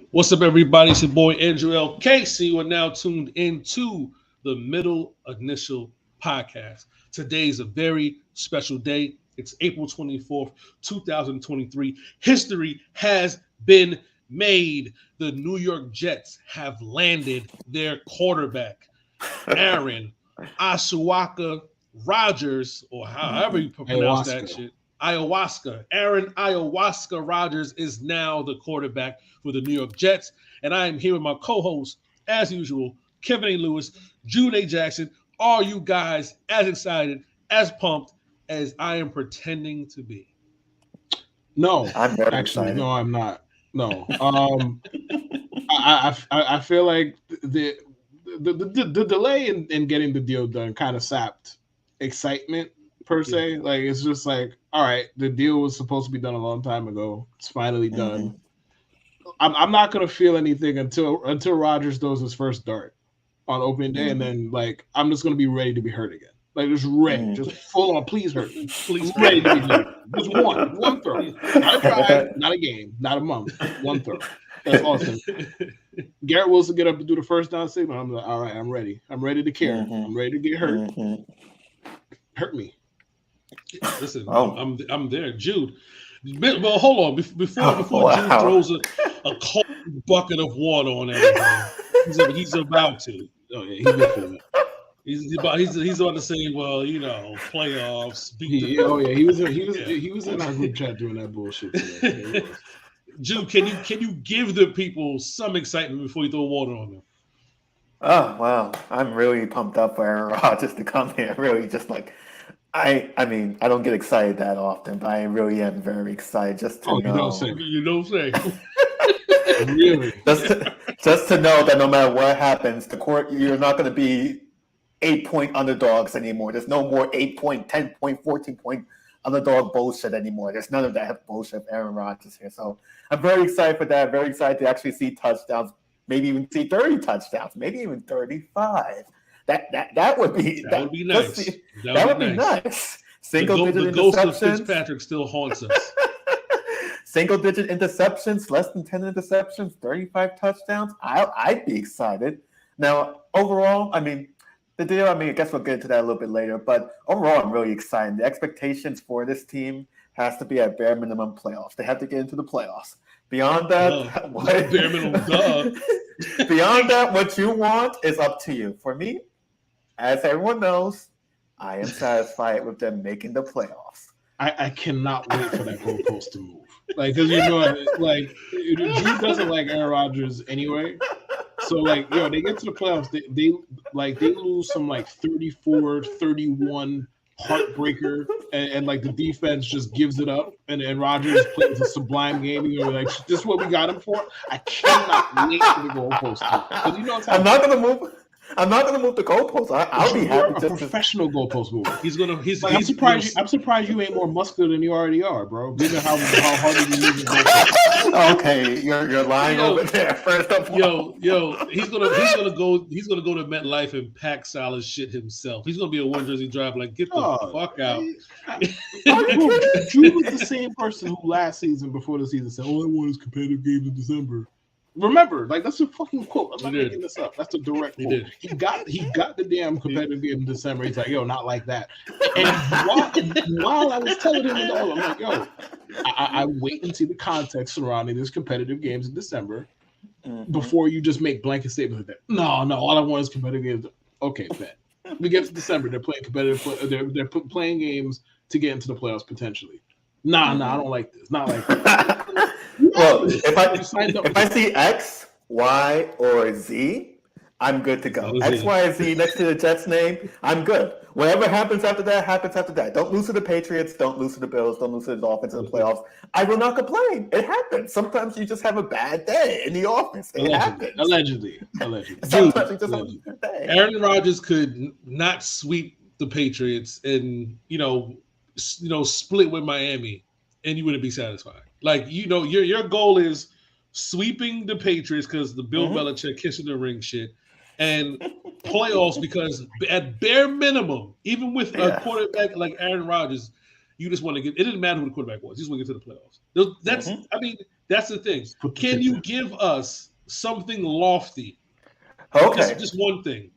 What's up, everybody? It's your boy Andrew L. Casey. You are now tuned into the Middle Initial Podcast. Today is a very special day. It's April 24th, 2023. History has been made. The New York Jets have landed their quarterback, Aaron Ashwaka Rodgers, or however you pronounce that Ayahuasca. shit. Ayahuasca. Aaron Ayahuasca Rodgers is now the quarterback for the New York Jets. And I am here with my co-host, as usual, Kevin A. Lewis, Jude A. Jackson. Are you guys as excited, as pumped as I am pretending to be? No, I'm very actually, excited. no, I'm not. No. I feel like the delay in getting the deal done kind of sapped excitement per se. Like it's just like, all right, the deal was supposed to be done a long time ago. It's finally done. I'm not gonna feel anything until Rodgers throws his first dart on opening day, and then like I'm just gonna be ready to be hurt again. Like just ready, just full on. Please hurt me. Please, I'm ready to be hurt. Just one throw, not a drive, not a game, not a month. One throw. That's awesome. Garrett Wilson get up to do the first down signal. I'm like, all right, I'm ready. I'm ready to care. I'm ready to get hurt. Hurt me. Listen, I'm there, Jude. Well, hold on. Before Jude throws a cold bucket of water on everything, he's about to. Oh yeah, he's good for that. He's about to say, well, playoffs. He was in our group chat doing that bullshit today. Jude, can you give the people some excitement before you throw water on them? Oh wow, I'm really pumped up for Aaron Rodgers to come here. Really, just like I mean, I don't get excited that often, but I really am very excited just to know. You don't say. Really? Just to know that no matter what happens, you're not going to be 8-point underdogs anymore. There's no more 8-point, 10-point, 14-point underdog bullshit anymore. There's none of that bullshit of Aaron Rodgers here. So I'm very excited for that. Very excited to actually see touchdowns, maybe even see 30 touchdowns, maybe even 35. That would be nice. That would be nice. The ghost of Fitzpatrick still haunts us. Single-digit interceptions, less than 10 interceptions, 35 touchdowns. I'd be excited. Now, overall, I mean, the deal, I guess we'll get into that a little bit later, but overall, I'm really excited. The expectations for this team has to be at bare minimum playoffs. They have to get into the playoffs. Beyond that, bare minimum, beyond that, what you want is up to you. For me, as everyone knows, I am satisfied with them making the playoffs. I cannot wait for that goalpost to move. Like, because Drew doesn't like Aaron Rodgers anyway. So, they get to the playoffs, they lose some 34-31 heartbreaker, and the defense just gives it up, and Rodgers plays a sublime game. You're like, this is what we got him for. I cannot wait for the goalpost to move. Because what's happening. I'm not gonna move the goalposts. I'll be happy. A professional goalpost mover. I'm surprised you ain't more muscular than you already are, bro. Given how hard you move the goalpost. Okay, you're lying over there. First of all, he's gonna go to MetLife and pack solid shit himself. He's gonna be a one jersey driver. Like, get the fuck out. Drew was the same person who last season, before the season, said, "All I want is competitive games in December." Remember, that's a fucking quote. I'm not making this up. That's a direct quote. He got the damn competitive game in December. He's like, yo, not like that. And while I was telling him all, I'm like, yo, I wait and see the context surrounding these competitive games in December before you just make blanket statements like that. No, all I want is competitive games. Okay, bet. We get to December, they're playing competitive. They're playing games to get into the playoffs potentially. Nah, I don't like this. Not like that. Well, if I see X, Y, or Z, I'm good to go. X, Y, and Z next to the Jets name, I'm good. Whatever happens after that, happens after that. Don't lose to the Patriots. Don't lose to the Bills. Don't lose to the Dolphins in the playoffs. I will not complain. It happens. Sometimes you just have a bad day in the office. It happens. Allegedly. Sometimes you just have a bad day. Aaron Rodgers could not sweep the Patriots and split with Miami, and you wouldn't be satisfied. Like, your goal is sweeping the Patriots because the Bill Belichick kissing the ring shit, and playoffs because at bare minimum, even with a quarterback like Aaron Rodgers, you just want to get. It didn't matter who the quarterback was. You just want to get to the playoffs. That's the thing. Can you give us something lofty? Okay. Just one thing.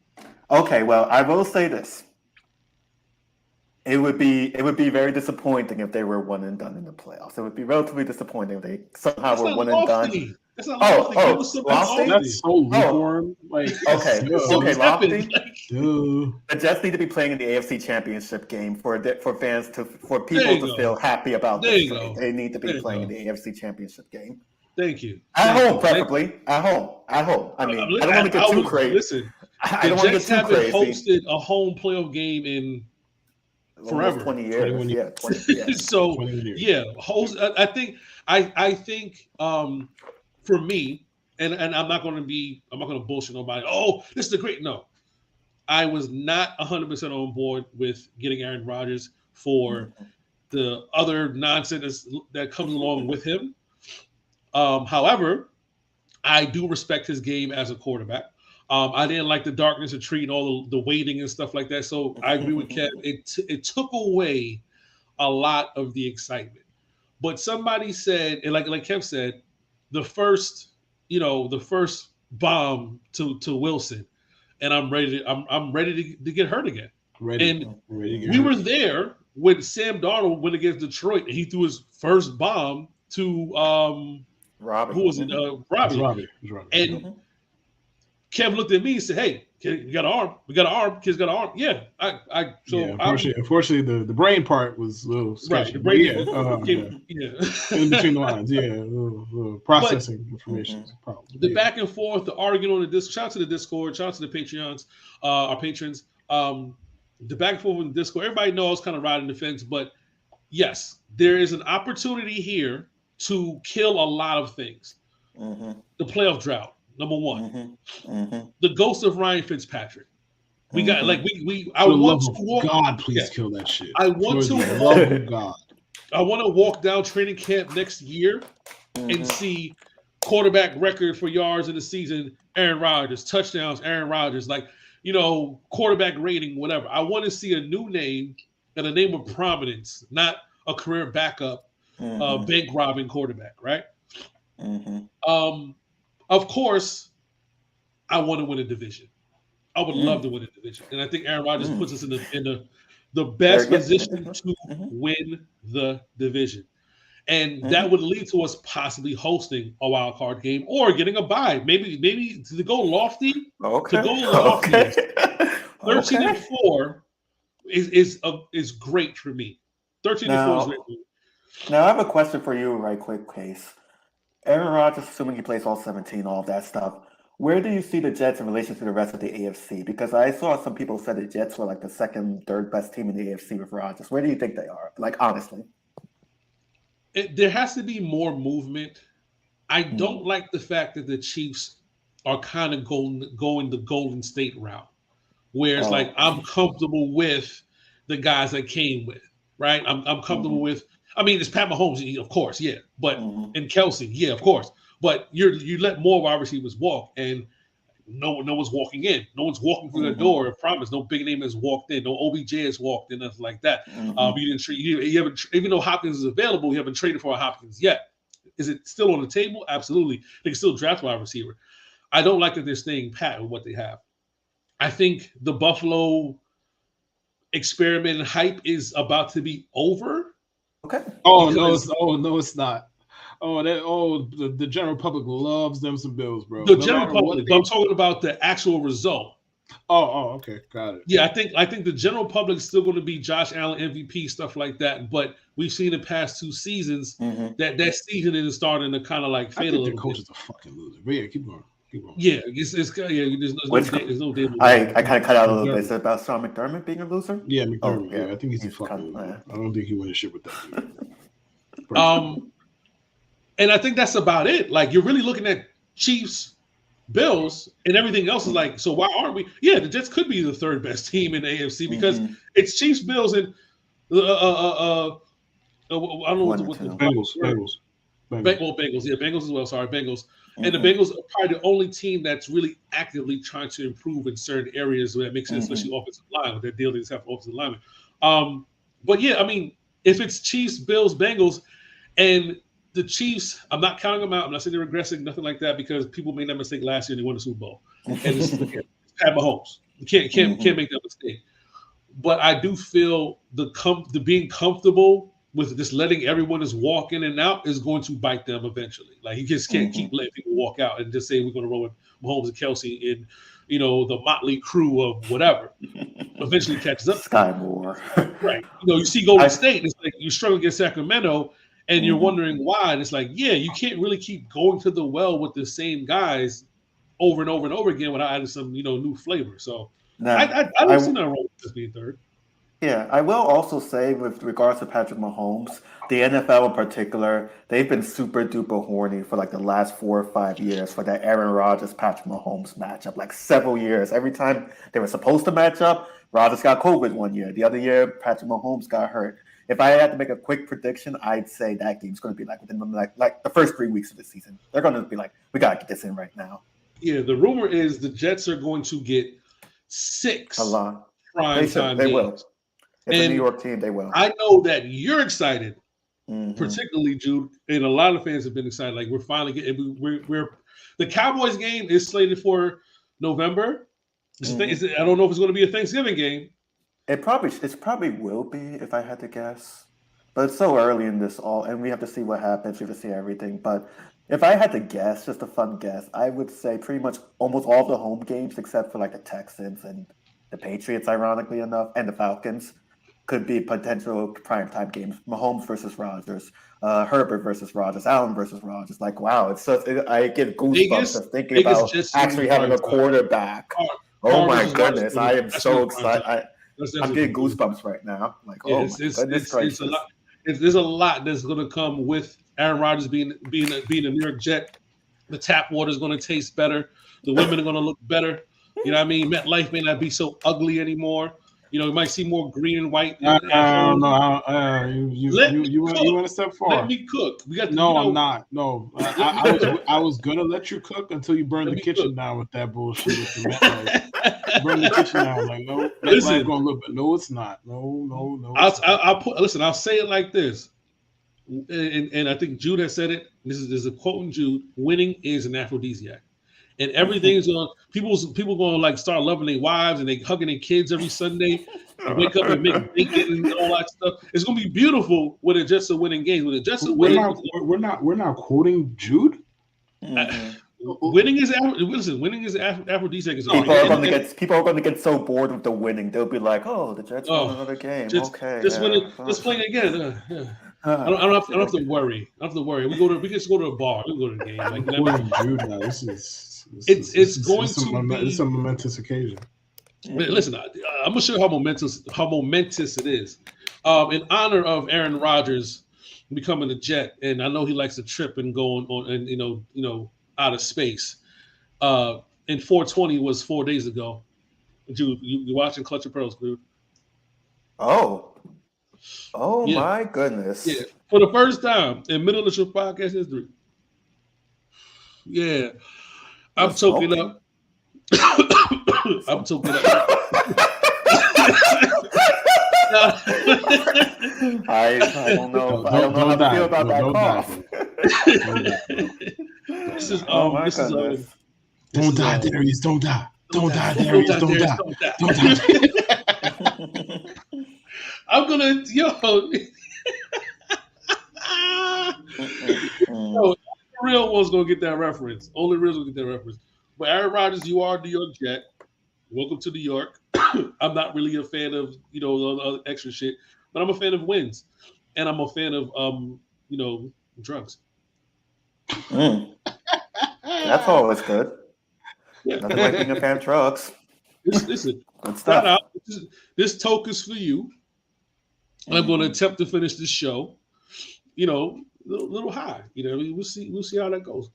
Okay, well, I will say this. It would be very disappointing if they were one and done in the playoffs. It would be relatively disappointing if they somehow were one and done. That's not lofty. Give us something lofty. That's so lukewarm. Like, okay, lofty. The Jets need to be playing in the AFC Championship game for fans for people to feel happy about this. They need to be playing in the AFC Championship game. Thank you. At home, preferably. At home. I mean, I don't want to get too crazy. Listen, I don't want to get too crazy. Hosted a home playoff game in forever. 20 years. 20 years. 20 years. So 20 years. yeah, I think for me, and I'm not going to bullshit nobody. Oh, this is the great. No, I was not 100% on board with getting Aaron Rodgers for the other nonsense that comes along with him. However, I do respect his game as a quarterback. I didn't like the darkness of tree and all the waiting and stuff like that. So I agree with Kev. It took away a lot of the excitement. But somebody said, and like Kev said, the first bomb to Wilson, and I'm ready to get hurt again. We were there when Sam Darnold went against Detroit and he threw his first bomb to Robbie. Who was it? Robbie. And Kev looked at me and said, "Hey, you got an arm? We got an arm. Kids got an arm. Yeah." Unfortunately, the brain part was a little sketchy. Right. The brain, in between the lines, little processing information. The back and forth, the arguing on the Discord. Shout out to the Discord. Shout out to the Patreons, our patrons. The back and forth on the Discord. Everybody knows kind of riding the fence, but yes, there is an opportunity here to kill a lot of things. The playoff drought, number one. The ghost of Ryan Fitzpatrick. We got I want to walk. God, please kill that shit. I want to walk down training camp next year and see quarterback record for yards in the season. Aaron Rodgers, touchdowns. Aaron Rodgers, quarterback rating, whatever. I want to see a new name and a name of prominence, not a career backup. Bank robbing quarterback, right? Of course, I want to win a division. I would love to win a division, and I think Aaron Rodgers puts us in the best position to win the division, and that would lead to us possibly hosting a wild card game or getting a bye. Maybe to go lofty. Okay. To go lofty. 13-4 is great for me. 13-4 is great for me. Now, I have a question for you right quick, Case. Aaron Rodgers, assuming he plays all 17, all of that stuff, where do you see the Jets in relation to the rest of the AFC? Because I saw some people said the Jets were like the second, third best team in the AFC with Rodgers. Where do you think they are? Like, honestly. There has to be more movement. I don't like the fact that the Chiefs are kind of going the Golden State route, where it's I'm comfortable with the guys I came with, right? I'm comfortable with. I mean, it's Pat Mahomes, of course, yeah, but and Kelsey, yeah, of course. But you let more wide receivers walk, and no one's walking in. No one's walking through the door. I promise. No big name has walked in. No OBJ has walked in. Nothing like that. You didn't trade. You haven't. Even though Hopkins is available, you haven't traded for a Hopkins yet. Is it still on the table? Absolutely. They can still draft a wide receiver. I don't like that they're staying pat with what they have. I think the Buffalo experiment and hype is about to be over. Okay. No, it's not. The general public loves them some Bills, bro. The general public. I'm talking about the actual result. Okay, got it. Yeah, I think the general public is still going to be Josh Allen MVP, stuff like that. But we've seen the past 2 seasons that season is starting to kind of like fade a little bit. The coach is a fucking loser. But yeah, keep going. Yeah, there's no day. I kind of cut out a little bit. Is it about Sean McDermott being a loser? Yeah, McDermott. Yeah, I think he's a fucking loser. I don't think he wins shit with that dude. And I think that's about it. Like, you're really looking at Chiefs, Bills, and everything else is like, so why aren't we? Yeah, the Jets could be the third best team in the AFC because it's Chiefs, Bills, and I don't know what the Bengals. Bengals. Yeah, Bengals as well. Sorry, Bengals. And the Bengals are probably the only team that's really actively trying to improve in certain areas where that makes sense, especially offensive line with their deal they just have for offensive linemen. But yeah, I mean, if it's Chiefs, Bills, Bengals, and the Chiefs, I'm not counting them out. I'm not saying they're regressing, nothing like that, because people made that mistake last year and they won the Super Bowl. And it's Pat Mahomes. You can't make that mistake. But I do feel the being comfortable with just letting everyone just walk in and out is going to bite them eventually. Like, you just can't keep letting people walk out and just say we're going to roll with Mahomes and Kelsey and the motley crew of whatever. Eventually catches up. Sky Moore. Right. You see Golden State, it's like you struggle against Sacramento and you're wondering why. And it's like, yeah, you can't really keep going to the well with the same guys over and over and over again without adding some, new flavor. So I don't see no wrong with this being third. Yeah, I will also say with regards to Patrick Mahomes, the NFL in particular, they've been super duper horny for like the last 4 or 5 years for that Aaron Rodgers Patrick Mahomes matchup. Like several years, every time they were supposed to match up, Rodgers got COVID one year. The other year, Patrick Mahomes got hurt. If I had to make a quick prediction, I'd say that game's going to be like within like the first 3 weeks of the season. They're going to be like, we got to get this in right now. Yeah, the rumor is the Jets are going to get 6 prime time games. They will. It's a New York team. They will. I know that you're excited, particularly Jude, and a lot of fans have been excited. Like, we're finally getting. We're the Cowboys game is slated for November. I don't know if it's going to be a Thanksgiving game. It probably will be, if I had to guess. But it's so early in this and we have to see what happens. We have to see everything. But if I had to guess, just a fun guess, I would say pretty much almost all the home games, except for like the Texans and the Patriots, ironically enough, and the Falcons, could be potential primetime games. Mahomes versus Rodgers, Herbert versus Rodgers, Allen versus Rodgers. Like, wow, I get goosebumps just thinking about actually having a quarterback. Oh my goodness, I am so excited. I'm getting goosebumps right now. Like, goodness gracious. There's a lot that's going to come with Aaron Rodgers being a New York Jet. The tap water is going to taste better. The women are going to look better. You know what I mean? MetLife may not be so ugly anymore. You might see more green and white. You went a step far. Let me cook. I'm not. No, I was gonna let you cook until you burned the kitchen down with that bullshit. Burn the kitchen down. Like, no, listen, gonna look, but no, it's not. No. I'll say it like this, and I think Jude has said it. This is a quote from Jude: "Winning is an aphrodisiac." And everything's going. People going to like start loving their wives and they hugging their kids every Sunday. And wake up and make bacon and all that stuff. It's going to be beautiful when the Jets are winning games. When the Jets are winning, we're not quoting Jude. Winning is aphrodisiac. People are going to get so bored with the winning. They'll be like, "Oh, the Jets won another game. Winning. Just playing again." I don't have to worry. We just go to a bar. We go to the game. Like, Jude, now it's a momentous occasion. Listen, I'm gonna show you how momentous it is. In honor of Aaron Rodgers becoming a Jet, and I know he likes to trip and go on and out of space. And 420 was 4 days ago. Dude, you watching Clutch of Pearls, dude? Oh, yeah. My goodness! Yeah, for the first time in Middle Initial podcast history. Yeah, I'm choking up. I'm choking up. I don't know. I don't know how to feel about that cough. Don't die, Darius. Don't die. Don't die, Darius. Don't die. Don't die. I'm gonna real one's gonna get that reference. Only real one's gonna get that reference. But Aaron Rodgers, you are a New York Jet. Welcome to New York. I'm not really a fan of the extra shit, but I'm a fan of wins, and I'm a fan of drugs. That's always good. Yeah. Nothing like being a fan of drugs. Listen, start out. This toke is for you. I'm going to attempt to finish this show, a little high. We'll see how that goes.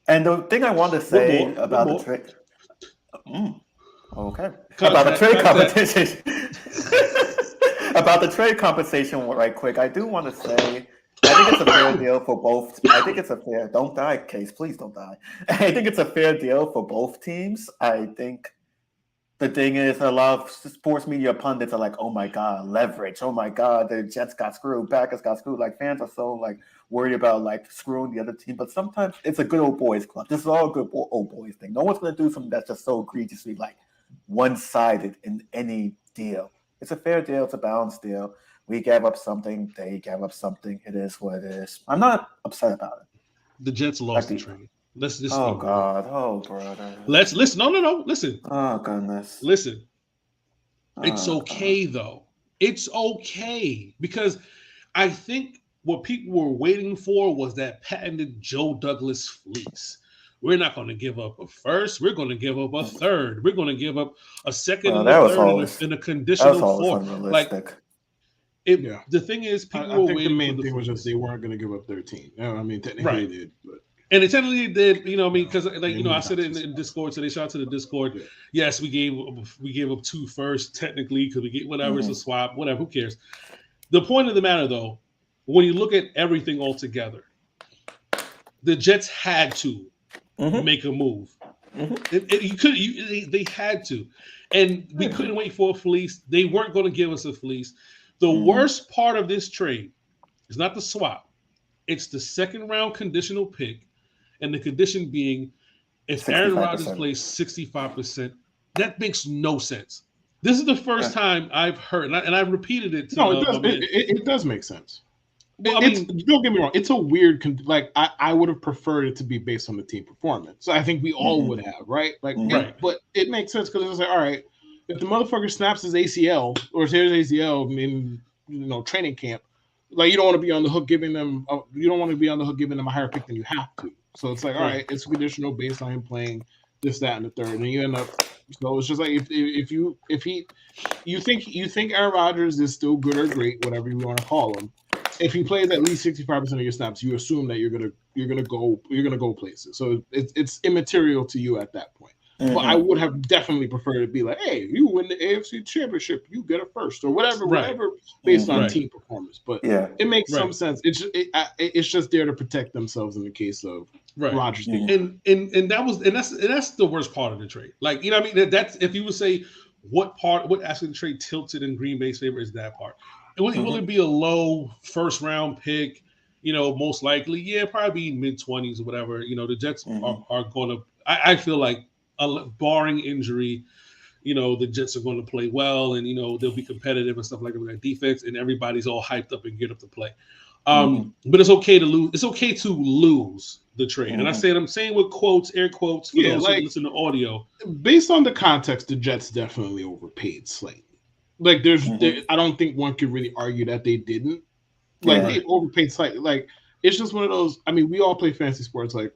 And the thing I want to say about the trade, about the trade competition, about the trade compensation, right quick. I do want to say, I think it's a fair deal for both. Don't die, Case. Please don't die. I think it's a fair deal for both teams. I think the thing is, a lot of sports media pundits are like, "Oh my god, leverage! Oh my god, the Jets got screwed, Packers got screwed." Like fans are so like worried about like screwing the other team, but sometimes it's a good old boys club. This is all a good old boys thing. No one's gonna do something that's just so egregiously like one-sided in any deal. It's a fair deal. It's a balanced deal. We gave up something. They gave up something. It is what it is. I'm not upset about it. The Jets lost the trade. Let's just. Oh God. Oh brother. Let's listen. No. Listen. Oh goodness. Listen. It's okay though. It's okay because I think what people were waiting for was that patented Joe Douglas fleece. We're not going to give up a first. We're going to give up a third. We're going to give up a second and a third in a conditional fourth. Like the thing is, people were waiting. The main thing was just they weren't going to give up 13. I mean, technically they did, but. And it technically did, you know, I mean, because like I said it in Discord, so they shot to the Discord. Yeah. Yes, we gave up 2 first technically because we get whatever, it's a swap, whatever. Who cares? The point of the matter, though, when you look at everything all together, the Jets had to make a move. They had to, and we couldn't wait for a fleece. They weren't going to give us a fleece. The worst part of this trade is not the swap; it's the second round conditional pick. And the condition being, if Aaron Rodgers plays 65%, that makes no sense. This is the first time I've heard, and I repeated it. It does make sense. Well, don't get me wrong. It's a weird, like I would have preferred it to be based on the team performance. So I think we all would have, right? Like, but it makes sense because it's like, all right, if the motherfucker snaps his ACL or tears ACL in training camp, like you don't want to be on the hook giving them a higher pick than you have to. So it's like, all right, it's conditional based on him playing this, that, and the third, and you end up. So it's just like if you think Aaron Rodgers is still good or great, whatever you want to call him, if he plays at least 65% of your snaps, you assume that you're gonna go places. So it's immaterial to you at that point. But I would have definitely preferred to be like, hey, you win the AFC Championship, you get a first or whatever, based on team performance. But it makes some sense. It's just there to protect themselves in the case of Rodgers. And that's the worst part of the trade. Like, you know what I mean? That's if you would say what aspect of the trade tilted in Green Bay's favor is that part. Will it be a low first round pick? You know, most likely, probably mid-20s or whatever. You know, the Jets are going to. I feel like, barring injury, you know, the Jets are going to play well, and you know they'll be competitive and stuff like that with their defense, and everybody's all hyped up and get up to play. But it's okay to lose. It's okay to lose the trade, and I'm saying with quotes, air quotes, for those who listen to audio. Based on the context, the Jets definitely overpaid slightly. Like, I don't think one could really argue that they didn't. Like, they overpaid slightly. Like, it's just one of those. I mean, we all play fantasy sports, like.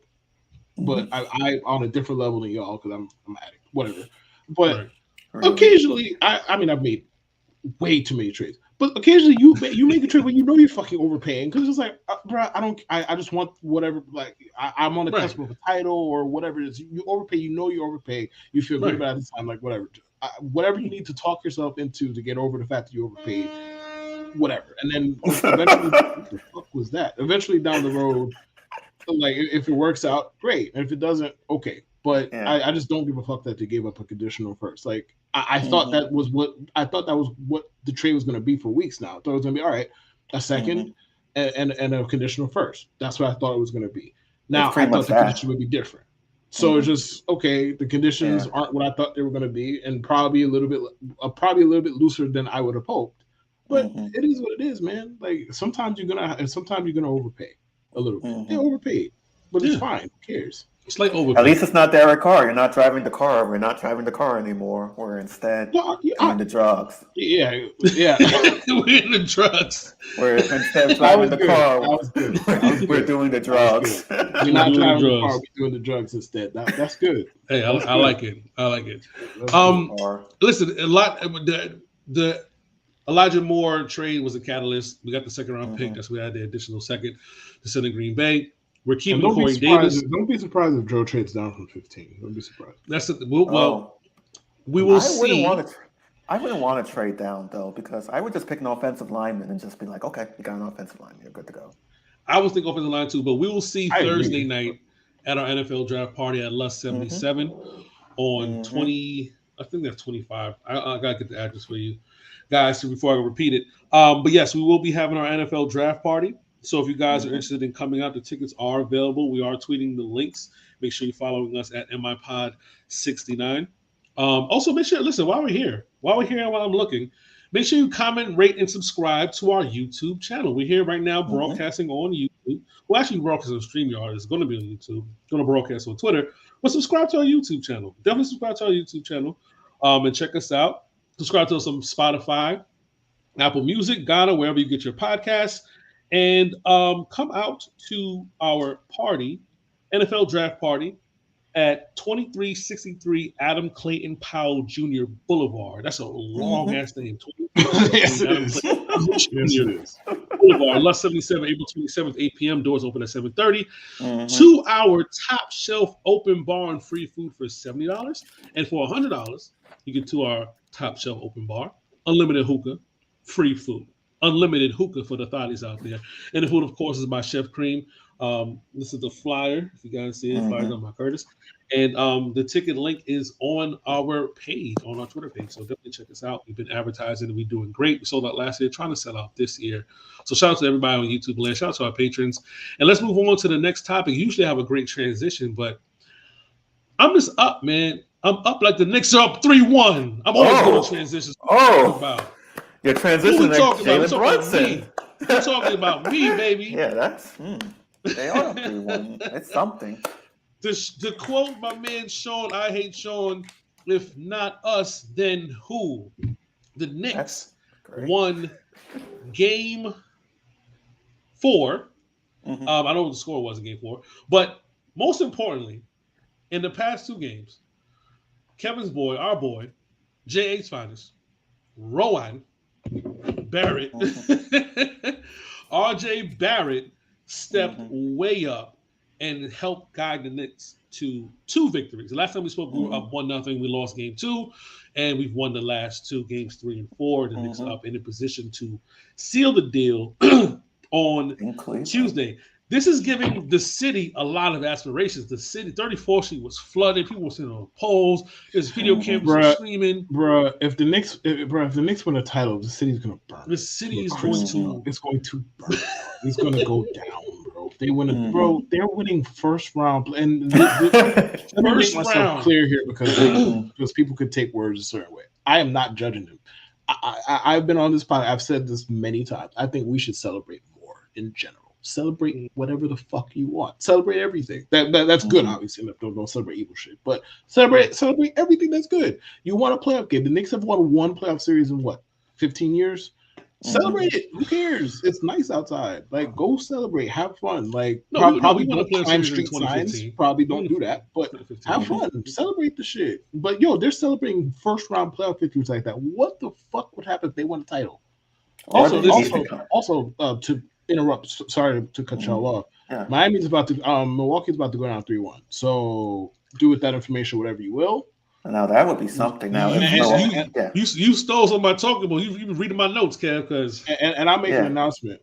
But I on a different level than y'all because I'm an addict, whatever. But occasionally, I've made way too many trades. But occasionally, you make a trade when you know you're fucking overpaying because it's like, bro, I just want whatever. Like I'm on the cusp of a title or whatever it is. You overpay, you know you overpay. You feel good about it this time, like whatever. Whatever you need to talk yourself into to get over the fact that you overpaid, whatever. And then eventually, what the fuck was that? Eventually down the road. Like if it works out, great. And if it doesn't, okay. But I just don't give a fuck that they gave up a conditional first. Like I thought that was what the trade was going to be for weeks now. I thought it was going to be all right, a second and a conditional first. That's what I thought it was going to be. Now I thought the condition would be different. So it's just okay. The conditions aren't what I thought they were going to be, and probably a little bit looser than I would have hoped. But it is what it is, man. Like sometimes you're gonna overpay. A little bit. They overpaid, but it's fine. Who cares? It's like overpaid. At least it's not Derek Carr. You're not driving the car. We're not driving the car anymore. We're instead doing the drugs. Yeah. We're in the drugs. We're instead of driving the car. We're doing the drugs. We're not driving the car. We're doing the drugs instead. That's good. Hey, I like it. I like it. Listen, the Elijah Moore trade was a catalyst. We got the second round pick. That's why we had the additional second to send in Green Bay. We're keeping Corey Davis. Don't be surprised if Joe trades down from 15. Don't be surprised. That's it. We will see. I wouldn't want to trade down though, because I would just pick an offensive lineman and just be like, okay, you got an offensive lineman, you're good to go. I was thinking offensive line too, but we will see Thursday night at our NFL draft party at Lust 77 on I think that's 25. I gotta get the address for you guys before I repeat it. But yes, we will be having our NFL draft party. So if you guys are interested in coming out, the tickets are available. We are tweeting the links. Make sure you're following us at MIPod69. Also, make sure, listen, while we're here and while I'm looking, make sure you comment, rate, and subscribe to our YouTube channel. We're here right now broadcasting on YouTube. Well, actually, broadcasting on StreamYard. It's going to be on YouTube. It's going to broadcast on Twitter. But subscribe to our YouTube channel. Definitely subscribe to our YouTube channel and check us out. Subscribe to us on Spotify, Apple Music, Ghana, wherever you get your podcasts. And come out to our party, NFL Draft Party, at 2363 Adam Clayton Powell Jr. Boulevard. That's a long-ass name. Yes, it is. Boulevard, Lust 77, April 27th, 8 p.m. Doors open at 7:30. 2-hour top shelf open bar and free food for $70. And for $100, you get to our top shelf open bar, unlimited hookah, free food. Unlimited hookah for the thotties out there. And the food, of course, is by Chef Cream. This is the flyer. If you guys see it, flyers on by Curtis. And the ticket link is on our page, on our Twitter page. So definitely check us out. We've been advertising and we're doing great. We sold out last year, trying to sell out this year. So shout out to everybody on YouTube land. Shout out to our patrons. And let's move on to the next topic. Usually I have a great transition, but I'm just up, man. I'm up like the Knicks are up 3-1. I'm always going to transitions. About. Your transition like Jalen Brunson. We're talking about me, baby. Yeah, that's they are 3-1. It's something. To quote my man Sean, I hate Sean. If not us, then who? The Knicks won Game 4. I don't know what the score was in Game 4, but most importantly, in the past 2 games, Kevin's boy, our boy, J.H. Finest, Rowan Barrett, RJ Barrett stepped way up and helped guide the Knicks to 2 victories. The last time we spoke, we were up 1-0. We lost Game 2, and we've won the last 2 games, 3 and 4. The Knicks up in a position to seal the deal on Tuesday. This is giving the city a lot of aspirations. The city, 34th Street was flooded. People were sitting on poles. There's video cameras screaming. Bro, if the Knicks win a title, the city's gonna burn. The city is going to. It's going to burn. It's going to go down, bro. If they win bro, they're winning first round. And let me make myself clear here because people could take words a certain way. I am not judging them. I've been on this podcast. I've said this many times. I think we should celebrate more in general. Celebrate whatever the fuck you want. Celebrate everything. That's good, obviously. Don't celebrate evil shit. But celebrate everything that's good. You want a playoff game. The Knicks have won 1 playoff series in 15 years? Celebrate it. Who cares? It's nice outside. Like, go celebrate. Have fun. Like, probably don't climb street signs. Probably don't do that. But have fun. Celebrate the shit. But, they're celebrating first-round playoff victories like that. What the fuck would happen if they won a title? Also, to interrupt. Sorry to cut y'all off. Yeah. Milwaukee's about to go down 3-1. So do with that information whatever you will. Now that would be something. Now you stole some of my talking about. You've been reading my notes, Kev. Because and I'll make an announcement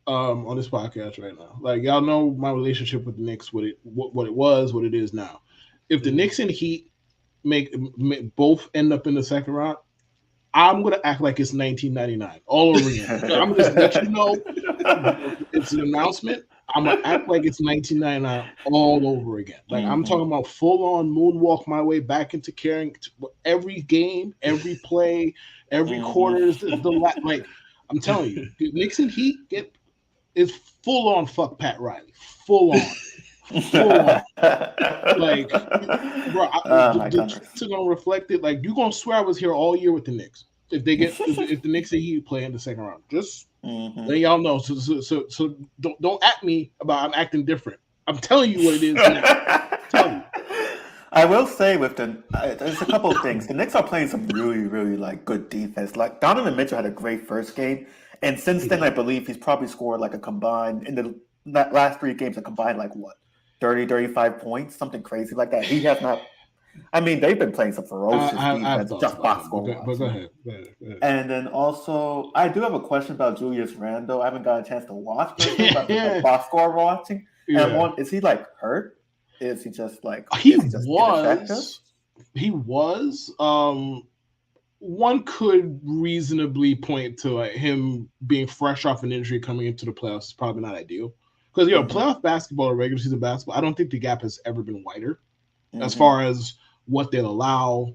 on this podcast right now. Like, y'all know my relationship with the Knicks, what it was, what it is now. If the Knicks and Heat make both end up in the second round, I'm going to act like it's 1999 all over again. I'm going to let you know it's an announcement. I'm going to act like it's 1999 all over again. Like, I'm talking about full-on moonwalk my way back into carrying every game, every play, every quarter. Like, I'm telling you, the Knicks and Heat is full-on fuck Pat Riley. Full-on. Like, bro, to don't reflect it. Like, you're gonna swear I was here all year with the Knicks if they get if the Knicks and Heat play in the second round. Just let y'all know. So don't act me about I'm acting different. I'm telling you what it is now. Tell you. I will say there's a couple of things. The Knicks are playing some really, really like good defense. Like, Donovan Mitchell had a great first game, and since then I believe he's probably scored like a combined in the last 3 games, a combined like what? 30, 35 points, something crazy like that. He has not. I mean, they've been playing some ferocious defense, just box score. But go ahead. And then also, I do have a question about Julius Randle. I haven't got a chance to watch, but the box score watching. Yeah. And is he like hurt? Is he just like he was? He was. One could reasonably point to like him being fresh off an injury coming into the playoffs is probably not ideal. Because playoff basketball or regular season basketball, I don't think the gap has ever been wider as far as what they'll allow,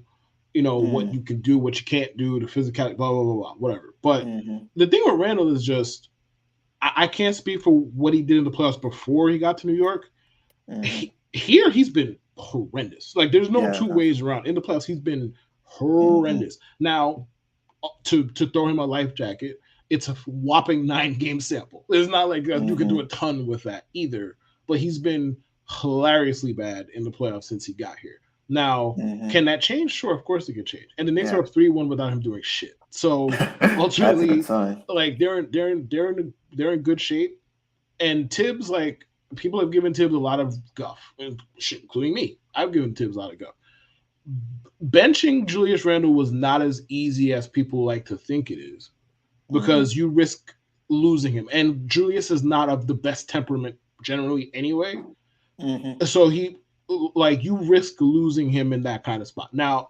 what you can do, what you can't do, the physicality, blah, blah, blah, blah, whatever. But the thing with Randall is just, I can't speak for what he did in the playoffs before he got to New York. Here, he's been horrendous. Like, there's no two ways around. In the playoffs, he's been horrendous. Now, to throw him a life jacket, it's a whopping 9-game sample. It's not like you can do a ton with that either. But he's been hilariously bad in the playoffs since he got here. Now, can that change? Sure, of course it can change. And the Knicks are up 3-1 without him doing shit. So ultimately, like they're in good shape. And Tibbs, like, people have given Tibbs a lot of guff, and shit, including me. I've given Tibbs a lot of guff. Benching Julius Randle was not as easy as people like to think it is, because you risk losing him. And Julius is not of the best temperament generally anyway. So you risk losing him in that kind of spot. Now,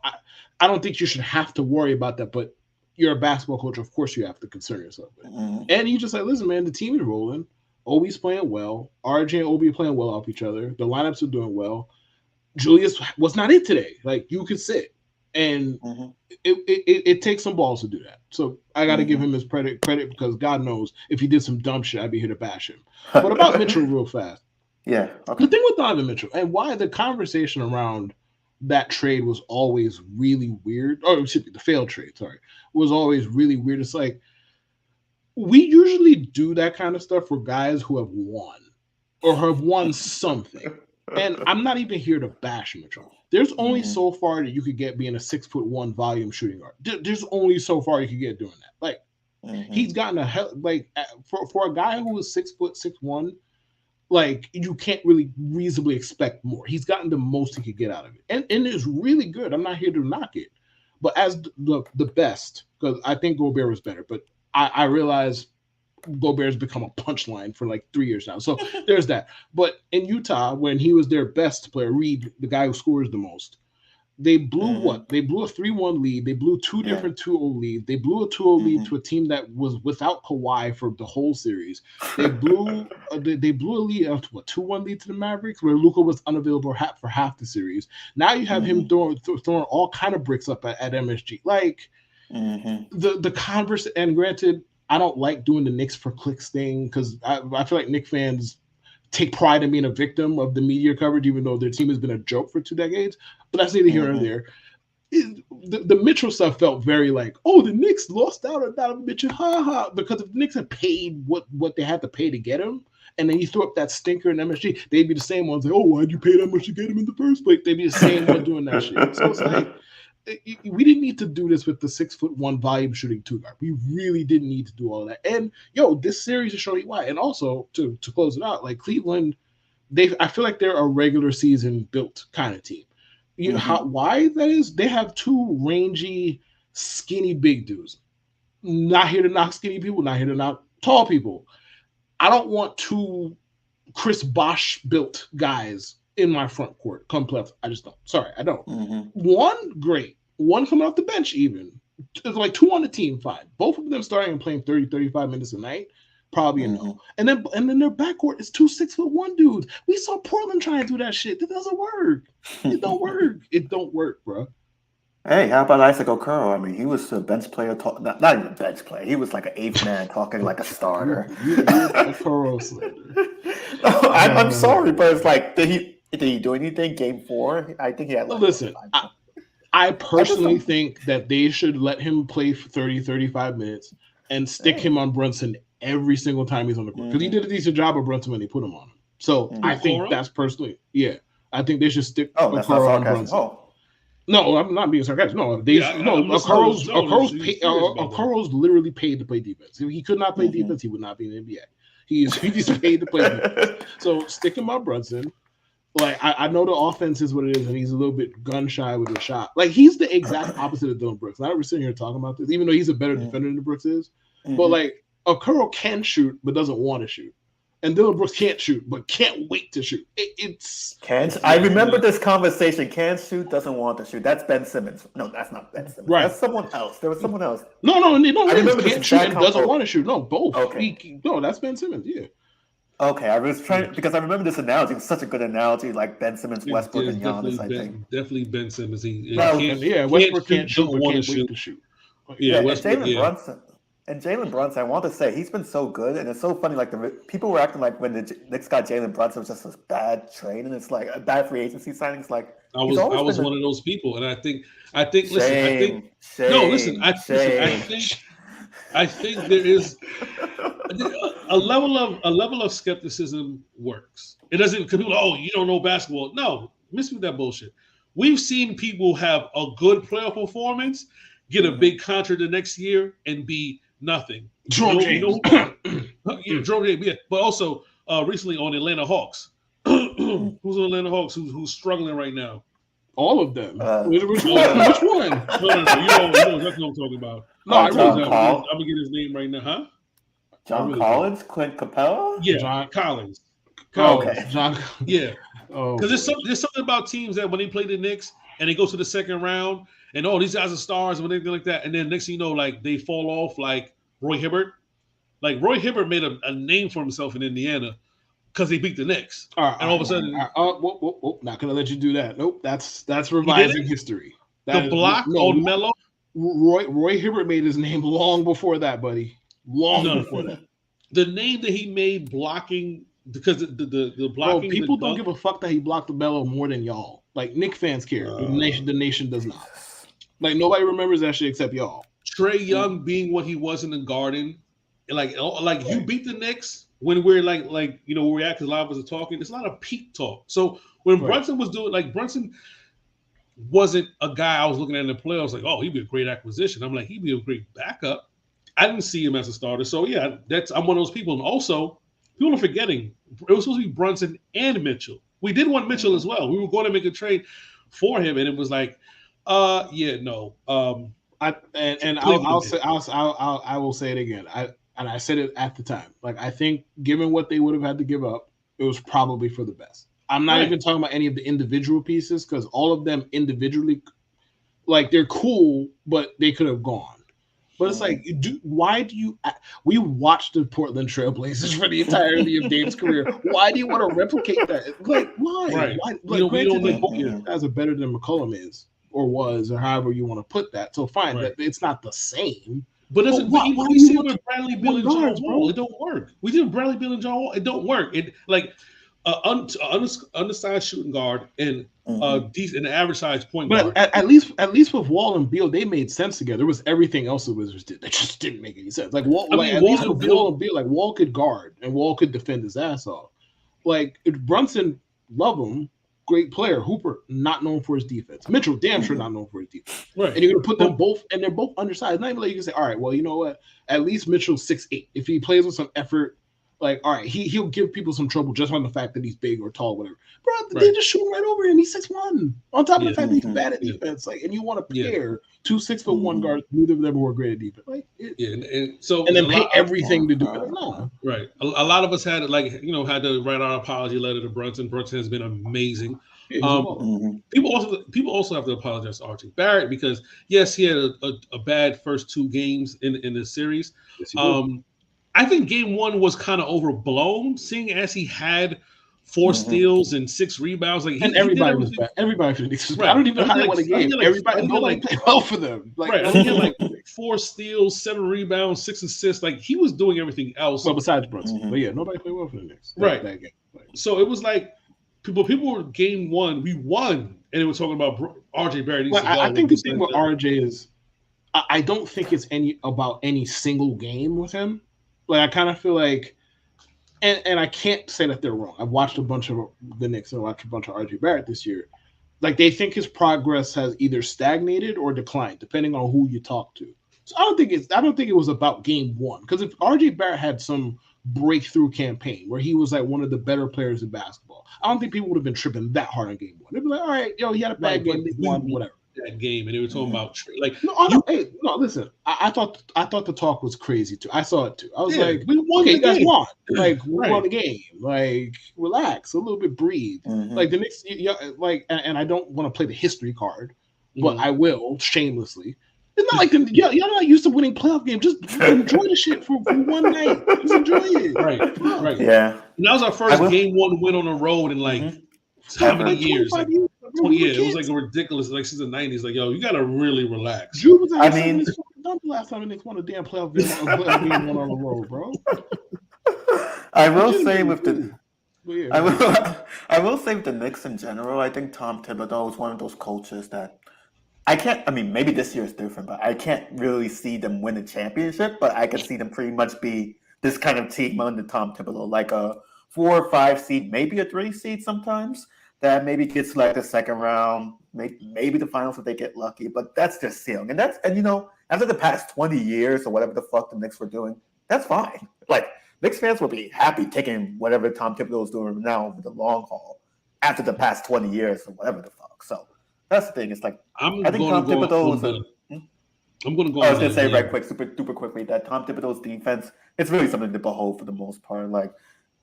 I don't think you should have to worry about that, but you're a basketball coach. Of course you have to concern yourself with it. And you just like, listen, man, the team is rolling. Obi's playing well. RJ and Obi are playing well off each other. The lineups are doing well. Julius was not it today. Like, you could sit. And it takes some balls to do that. So I got to give him his credit because God knows if he did some dumb shit, I'd be here to bash him. But about Mitchell real fast. Yeah. Okay. The thing with Donovan Mitchell and why the conversation around that trade was always really weird, or excuse me, the failed trade, was always really weird. It's like, we usually do that kind of stuff for guys who have won or have won something. And I'm not even here to bash Mitchell. There's only so far that you could get being a 6'1" volume shooting guard. There's only so far you could get doing that. Like, he's gotten for a guy who was 6'6'1", like, you can't really reasonably expect more. He's gotten the most he could get out of it. And it's really good. I'm not here to knock it. But as the best, because I think Gobert was better, but I realize Gobert's become a punchline for like 3 years now. So there's that. But in Utah, when he was their best player, Reed, the guy who scores the most, they blew what? They blew a 3-1 lead. They blew two different 2-0 leads. They blew a 2-0 lead to a team that was without Kawhi for the whole series. They blew a lead, a 2-1 lead to the Mavericks, where Luka was unavailable for half the series. Now you have him throwing all kind of bricks up at MSG. Like, the converse, and granted, I don't like doing the Knicks for clicks thing because I feel like Knicks fans take pride in being a victim of the media coverage, even though their team has been a joke for 2 decades. But that's neither here nor there. The Mitchell stuff felt very like, oh, the Knicks lost out on Donovan Mitchell, because if the Knicks had paid what they had to pay to get him, and then you throw up that stinker in MSG, they'd be the same ones like, oh, why'd you pay that much to get him in the first place? They'd be the same one doing that shit. So it's like, we didn't need to do this with the 6'1" volume shooting 2 guard. We really didn't need to do all that. And this series is showing why. And also to close it out, like Cleveland, I feel like they're a regular season built kind of team. Why that is? They have 2 rangy, skinny big dudes. Not here to knock skinny people. Not here to knock tall people. I don't want 2 Chris Bosh built guys in my front court come playoffs. I just don't. Sorry, I don't. One, great. One coming off the bench even. It's like 2 on the team, fine. Both of them starting and playing 30, 35 minutes a night, probably a no. And then their backcourt is 2 6'1" dudes. We saw Portland try to do that shit. It doesn't work. It don't work. It don't work, bro. Hey, how about Isaac Okoro? I mean, he was a bench player, not even a bench player. He was like an 8th man talking like a starter. Okoro slander. I'm sorry, but it's like, did he do anything game 4? I think he had. Listen, I personally think that they should let him play for 30, 35 minutes and stick him on Brunson every single time he's on the court, because he did a decent job of Brunson when they put him on him. So I think that's personally, I think they should stick Okoro on Brunson. Oh. No, I'm not being sarcastic. No, Okoro's literally paid to play defense. If he could not play defense, he would not be in the NBA. He's paid to play defense. So stick him on Brunson. Like, I know the offense is what it is, and he's a little bit gun shy with the shot. Like, he's the exact opposite of Dillon Brooks. Now that we're sitting here talking about this, even though he's a better defender than Brooks is, but like Okoro can shoot but doesn't want to shoot. and Dylan Brooks can't shoot, but can't wait to shoot. I remember this conversation. Can't shoot, doesn't want to shoot. That's Ben Simmons. No, that's not Ben Simmons. Right. That's someone else. There was someone else. No. I remember can't shoot and doesn't want to shoot. No, both. Okay. No, that's Ben Simmons. Yeah. Okay, I was trying because I remember this analogy. It was such a good analogy, like Ben Simmons, Westbrook, and Giannis. I think definitely Ben Simmons. Westbrook can't shoot, but can't wait to shoot. Yeah, Jalen Brunson. I want to say he's been so good, and it's so funny. Like people were acting like when the Knicks got Jalen Brunson, it was just this bad trade, and it's like a bad free agency signing. It's like I was one of those people, and I think. Listen, I think there is a level of skepticism works. It doesn't because people you don't know basketball. No, miss me with that bullshit. We've seen people have a good playoff performance, get a big contract the next year, and be nothing. Jerome James. Jerome James, yeah. But also recently on Atlanta Hawks. Who's on Atlanta Hawks? Who's struggling right now? All of them. Which one? No. You know that's what I'm talking about. No, I'm gonna get his name right now, huh? John Collins, Clint Capella? Yeah, John Collins. Okay. John. Yeah. Because there's something about teams that when they play the Knicks and they go to the second round and these guys are stars and anything like that, and then next thing you know, like they fall off like Roy Hibbert. Like Roy Hibbert made a name for himself in Indiana because he beat the Knicks. And all of a sudden, not gonna let you do that. Nope, that's revising history. The block on Melo. Roy Hibbert made his name long before that, buddy. Before that. The name that he made blocking because the blocking. Bro, people don't give a fuck that he blocked the Melo more than y'all. Like Knicks fans care. The nation does not. Like nobody remembers that shit except y'all. Trae Young being what he was in the Garden, like you beat the Knicks when we're like where we're at because a lot of us are talking. It's a lot of peak talk. So when Brunson was doing Brunson wasn't a guy I was looking at in the playoffs like, he'd be a great acquisition. I'm like, he'd be a great backup. I didn't see him as a starter. So yeah, I'm one of those people. And also, people are forgetting it was supposed to be Brunson and Mitchell. We did want Mitchell as well. We were going to make a trade for him, and it was like, no. I will say it again. I said it at the time. Like I think, given what they would have had to give up, it was probably for the best. I'm not even talking about any of the individual pieces because all of them individually, like they're cool, but they could have gone. But it's like, we watched the Portland Trailblazers for the entirety of Dave's career. Why do you want to replicate that? Like, why? Right. Why? Like, granted, both guys are better than McCollum is, or was, or however you want to put that. So fine, that it's not the same. But we see it with Bradley Beal and John Wall. It don't work. We did Bradley Beal and John Wall. It don't work. It like undersized shooting guard and decent average size point guard. But at least with Wall and Beal, they made sense together. It was everything else the Wizards did that just didn't make any sense. Like Wall, at least with Wall and Beal, like Wall could guard and Wall could defend his ass off. Like Brunson, love him, great player. Hooper, not known for his defense. Mitchell, damn sure not known for his defense. Right. And you're gonna put them both, and they're both undersized. Not even like you can say, all right, well, you know what? At least Mitchell's 6'8". If he plays with some effort. Like, all right, he'll give people some trouble just on the fact that he's big or tall, whatever. Bro, they just shoot him right over him. He's 6'1". On top of the fact that he's bad at defense, like, and you want to pair two 6'1" guards, neither of them were great at defense, like, and then pay everything to do it. No, right. A lot of us had had to write our apology letter to Brunson. Brunson has been amazing. People also have to apologize to RJ Barrett because yes, he had a bad first two games in the series. Yes, I think game one was kind of overblown, seeing as he had 4 steals and 6 rebounds. Like everybody was bad. Everybody for the Knicks. Right. I don't even know how they won a game. Everybody played well for them. Like, he had like 4 steals, 7 rebounds, 6 assists. Like he was doing everything else. Well, besides Brunson, but yeah, nobody played well for the Knicks. That game. So it was like people were game one. We won, and they were talking about RJ Barrett. I think the thing with RJ is, I don't think it's about any single game with him. Like I kind of feel like, and I can't say that they're wrong. I've watched a bunch of the Knicks and watched a bunch of RJ Barrett this year. Like they think his progress has either stagnated or declined, depending on who you talk to. So I don't think it was about game one. Because if RJ Barrett had some breakthrough campaign where he was like one of the better players in basketball, I don't think people would have been tripping that hard on game one. They'd be like, all right, he had a bad game, they won, whatever. that game, and they were talking about like listen. I thought the talk was crazy too. I saw it too. I was like, we won okay, the you guys game. won. Like, we won the game. Like, relax a little bit, breathe. Like the Knicks, and I don't want to play the history card, but I will shamelessly. It's not like y'all not used to winning playoff games. Just enjoy the shit for one night. Just enjoy it. Right. Yeah. And that was our first game 1 win on the road in like how many years? 25 years. 20 years. It was like ridiculous. Like since the 90s. Like, yo, you gotta really relax. Drew was like, the last time the Knicks won a damn playoff game on the road, bro. I will say with the I will say with the Knicks in general, I think Tom Thibodeau is one of those coaches that maybe this year is different, but I can't really see them win a championship, but I can see them pretty much be this kind of team under Tom Thibodeau, like a 4 or 5 seed, maybe a 3 seed sometimes, that maybe gets selected second round, maybe the finals if they get lucky, but that's their ceiling. And after the past 20 years or whatever the fuck the Knicks were doing, that's fine. Like, Knicks fans will be happy taking whatever Tom Thibodeau is doing now over the long haul after the past 20 years or whatever the fuck. So that's the thing. It's like, I think Tom Thibodeau is I'm going to go. I was going to say right quick, super quickly, that Tom Thibodeau's defense, it's really something to behold for the most part. Like,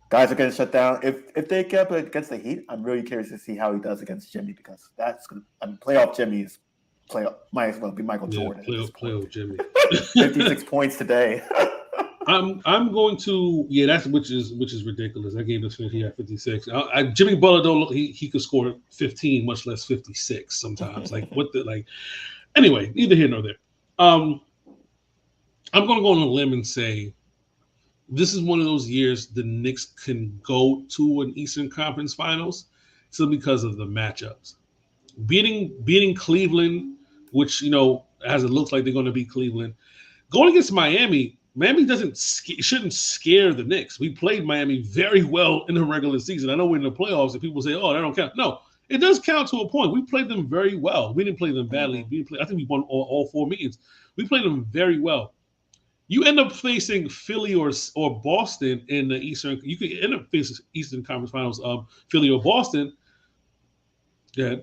guys are getting shut down. If they get up against the Heat, I'm really curious to see how he does against Jimmy, because that's going to, playoff Jimmy is might as well be Michael Jordan. Playoff Jimmy. 56 points today. I'm going to that's which is ridiculous. I gave this he had 56. Jimmy Butler don't look he could score 15, much less 56 sometimes. Like what the like. Anyway, neither here nor there. I'm going to go on a limb and say this is one of those years the Knicks can go to an Eastern Conference Finals simply because of the matchups. Beating Cleveland, which as it looks like they're going to beat Cleveland, going against Miami shouldn't scare the Knicks. We played Miami very well in the regular season. I know we're in the playoffs and people say, "Oh, that don't count." No, it does count to a point. We played them very well. We didn't play them badly. I think we won all 4 meetings. We played them very well. You end up facing Philly or Boston in the Eastern. You could end up facing Eastern Conference Finals. Philly or Boston. Yeah,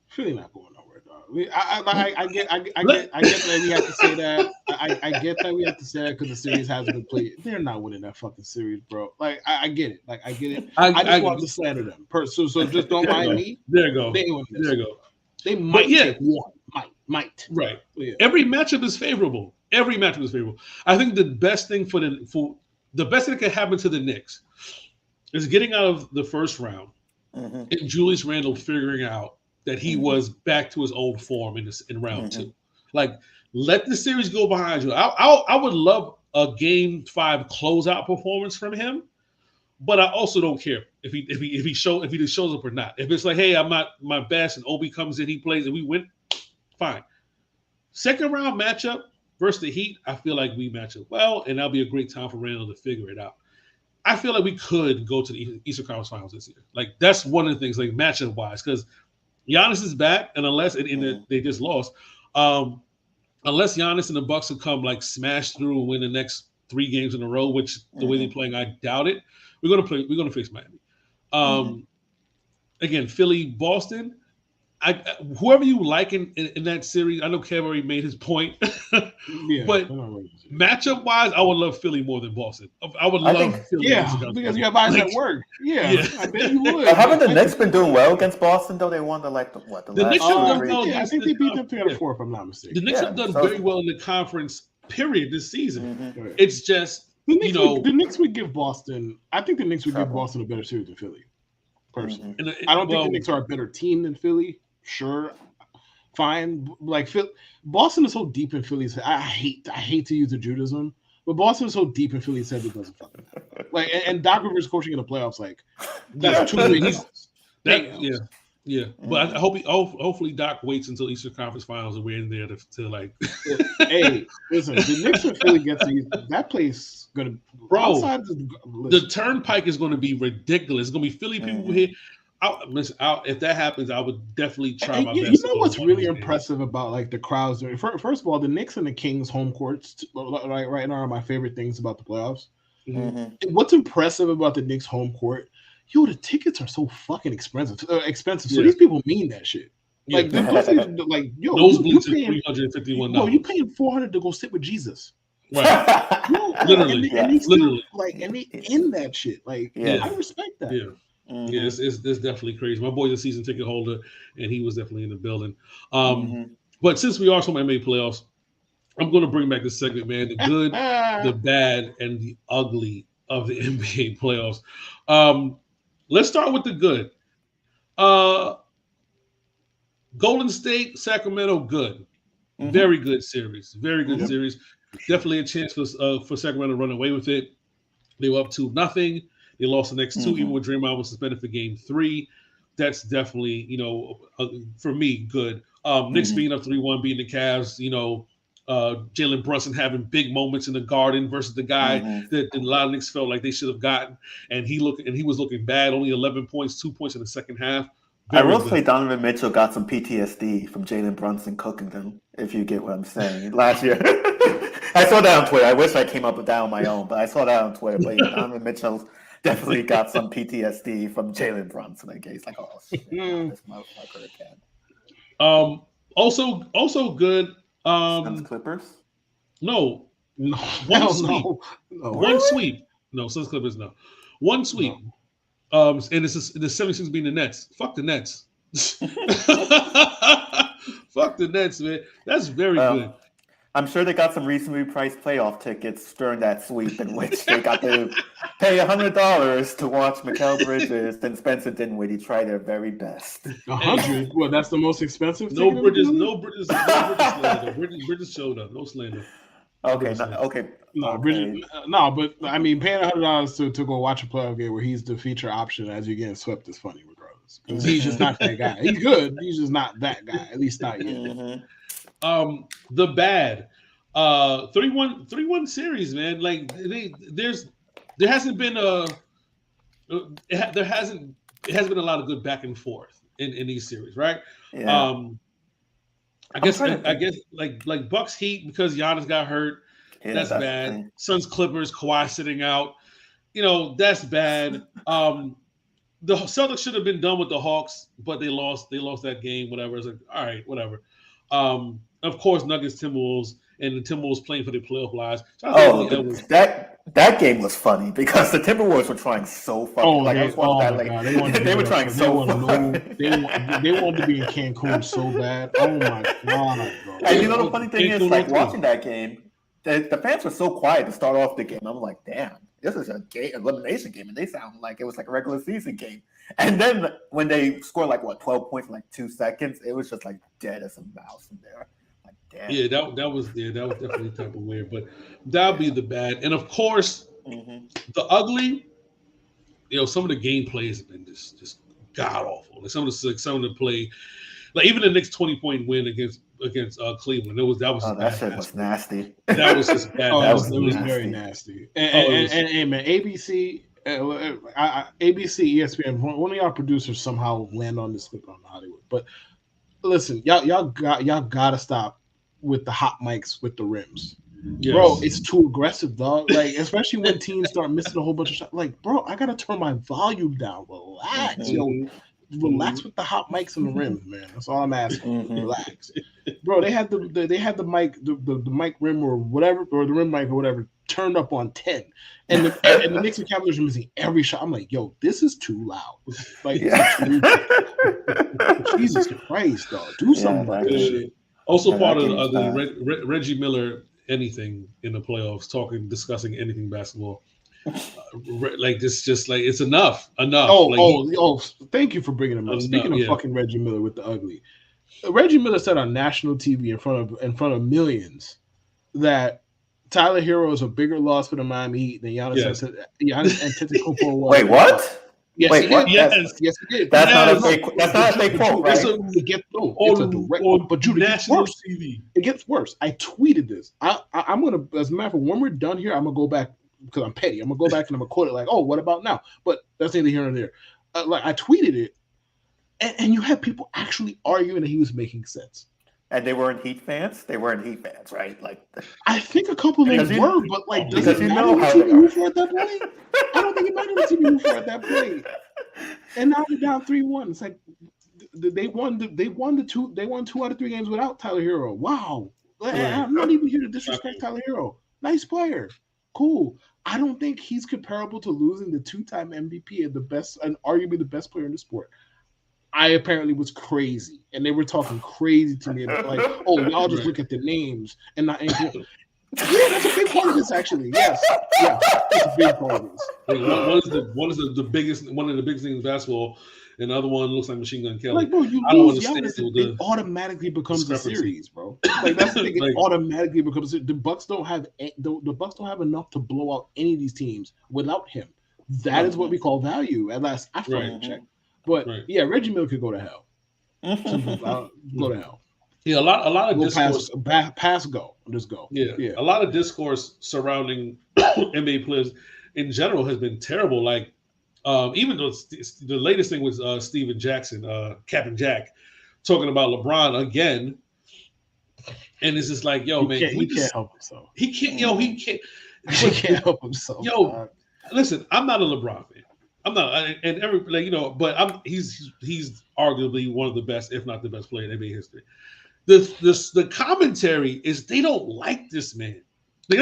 Philly not going nowhere, dog. I get that we have to say that. I get that we have to say that because the series hasn't been played. They're not winning that fucking series, bro. Like I get it. Like I get it. I just want to slander them. So just don't mind me. There you go. There you go. They might take one. Might. Right. Yeah. Every matchup is favorable. I think the best thing the best thing that can happen to the Knicks is getting out of the first round and Julius Randle figuring out that he was back to his old form in round 2. Like, let the series go behind you. I would love a Game 5 closeout performance from him, but I also don't care if he shows up or not. If it's like, hey, I'm not my best, and Obi comes in, he plays, and we win, fine. Second round matchup versus the Heat, I feel like we match up well, and that'll be a great time for Randall to figure it out. I feel like we could go to the Eastern Conference Finals this year. Like, that's one of the things, like matchup wise, because Giannis is back, and unless they just lost, unless Giannis and the Bucks will come like smash through and win the next 3 games in a row, which the way they're playing, I doubt it. We're gonna face Miami. Again, Philly, Boston. Whoever you like in that series, I know Kev already made his point, but matchup wise, I would love Philly more than Boston. I would love Philly. Yeah, because you have eyes at work. Yeah, I bet you would. Haven't the Knicks been doing well against Boston though? They won the last Knicks have done well. I think they beat them 3-4, if I'm not mistaken. The Knicks have done very well in the conference period this season. It's just the Knicks would give Boston. I think the Knicks would give Boston a better series than Philly. Personally, I don't think the Knicks are a better team than Philly. Sure, fine. Like Boston is so deep in Philly's head. I hate to use the Judaism, but Boston is so deep in Philly's head it doesn't fucking matter. Like, and Doc Rivers coaching in the playoffs, like that's 2 weeks. Yeah. But I hopefully Doc waits until Eastern Conference Finals and we're in there to like. Hey, listen, the Knicks and Philly gets that place gonna the turnpike is going to be ridiculous. It's going to be Philly people here. If that happens, I would definitely try my best. You know what's really impressive about like the crowds? First of all, the Knicks and the Kings home courts right now are my favorite things about the playoffs. What's impressive about the Knicks home court? Yo, the tickets are so fucking expensive. So these people mean that shit. Like those things, like yo, nosebleeds are $351. Bro, you paying $400 to go sit with Jesus. Right. Literally. And they still, Literally. like, and they in that shit. Like, I respect that. Yeah. Yeah, it's definitely crazy. My boy's a season ticket holder, and he was definitely in the building. But since we are so NBA playoffs, I'm going to bring back this segment, man. The good, the bad, and the ugly of the NBA playoffs. Let's start with the good. Golden State, Sacramento, good. Very good series. Very good series. Definitely a chance for Sacramento to run away with it. They were up 2-0. They lost the next two, even when Draymond was suspended for Game 3. That's definitely, for me, good. Knicks being up 3-1, beating the Cavs. Jalen Brunson having big moments in the Garden versus the guy that a lot of Knicks felt like they should have gotten, and he was looking bad. Only 11 points, 2 points in the second half. I will say Donovan Mitchell got some PTSD from Jalen Brunson cooking them, if you get what I'm saying. Last year. I saw that on Twitter. I wish I came up with that on my own, but I saw that on Twitter. But Donovan Mitchell definitely got some PTSD from Jalen Brunson. Like, he's like, oh, shit, this motherfucker again. Also good. Suns Clippers? No. One sweep. No. One sweep. No, Suns Clippers, no. One sweep. No. And it's the 76ers being the Nets. Fuck the Nets. Fuck the Nets, man. That's very good. I'm sure they got some reasonably priced playoff tickets during that sweep in which they got to pay $100 to watch Mikal Bridges and Spencer Dinwiddie try their very best. 100? Well, that's the most expensive. No Bridges slander. Bridges showed up. No slander. Okay. No, Bridges. No, but I mean, paying $100 to go watch a playoff game where he's the feature option as you're getting swept is funny, regardless, because he's just not that guy. He's good. He's just not that guy. At least not yet. The bad 3-1 series, man. Like there hasn't been a lot of good back and forth in these series, right? Yeah. I guess like Bucks Heat because Giannis got hurt. Yeah, that's bad. Suns Clippers, Kawhi sitting out. That's bad. The Celtics should have been done with the Hawks, but they lost that game. Whatever. It's like, all right, whatever. Of course, Nuggets, Timberwolves, and the Timberwolves playing for the playoff lives. That game was funny because the Timberwolves were trying so fucking. They were trying so fucking. They wanted to be in Cancun so bad. Oh my god, bro! And the funny thing is, like watching that game, the fans were so quiet to start off the game. I'm like, damn, this is a elimination game, and they sound like it was like a regular season game. And then when they scored 12 points in 2 seconds, it was just dead as a mouse in there. Damn. Yeah, that was definitely type of weird, but that'll be the bad. And of course, the ugly. Some of the gameplays have been just god awful. Some of the play, like even the Knicks 20-point win against Cleveland, that shit was nasty. That was just bad. It was very nasty. And man, ABC, ESPN, one of y'all producers somehow land on this clip on Hollywood. But listen, y'all gotta stop with the hot mics with the rims. Yes. Bro, it's too aggressive, dog. Especially when teams start missing a whole bunch of shots. Bro, I gotta turn my volume down. Relax, relax with the hot mics and the rims, man. That's all I'm asking. Relax, bro. They had the mic, the mic rim or whatever, or the rim mic or whatever, turned up on 10, and the Knicks and Cavaliers are missing every shot. I'm like, yo, this is too loud. Jesus Christ, dog, do something about this shit. Also, part of the ugly Reggie Miller, anything in the playoffs, discussing anything basketball, it's enough. Thank you for bringing him up. Speaking of fucking Reggie Miller with the ugly, Reggie Miller said on national TV in front of millions that Tyler Hero is a bigger loss for the Miami Heat than Giannis Antetokounmpo was. Wait, what? Yes, wait, what? Yes, he did. That's not a fake. That's not a fake quote, right? It's a direct quote. But Judy, it gets worse. It gets worse. I tweeted this. I'm gonna, as a matter of fact, when we're done here, I'm gonna go back because I'm petty. I'm gonna go back and I'm gonna quote it what about now? But that's neither here nor there. I tweeted it, and you had people actually arguing that he was making sense. And they weren't Heat fans. They weren't Heat fans, right? I think a couple of them were, but does it matter what team you root for at that point? I don't think it matters what team you root for at that point. And now they're down 3-1. It's they won 2 out of 3 games without Tyler Hero. Wow. I'm not even here to disrespect Tyler Hero. Nice player. Cool. I don't think he's comparable to losing the 2-time MVP and arguably the best player in the sport. I apparently was crazy, and they were talking crazy to me, like, "Oh, y'all just look at the names and not anything." Yeah, that's a big part of this, actually. Yes, yeah, that's a big part of this. One is the biggest things in basketball, and the other one looks like Machine Gun Kelly. Like, bro, you lose Giannis, it automatically becomes a series, bro. Like, that's the thing. It automatically becomes the Bucks don't have enough to blow out any of these teams without him. That is what we call value. At last, I check. But yeah, Reggie Miller could go to hell. Go to hell. Yeah, a lot of discourse. Just go. Yeah, a lot of discourse surrounding NBA players in general has been terrible. Like, even though the latest thing was Steven Jackson, Captain Jack, talking about LeBron again, and it's just like, yo, man, he can't help himself. He can't. Yo, he can't. He can't help himself. Yo, listen, I'm not a LeBron fan. I'm not, and but he's arguably one of the best, if not the best player in NBA history. The commentary is they don't like this man. Like,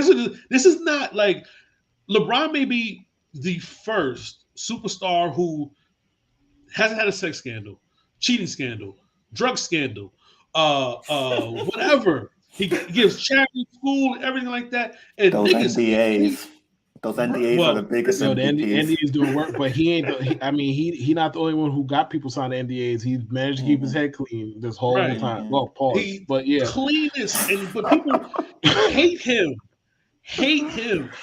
this is not like LeBron may be the first superstar who hasn't had a sex scandal, cheating scandal, drug scandal, whatever. He gives charity, school, everything like that. And those NDAs. Those NDAs are the biggest. No, the NDAs doing work, but he ain't. He not the only one who got people signed NDAs. He managed to keep his head clean this whole time. Well, pause. But yeah, cleanest, but people hate him.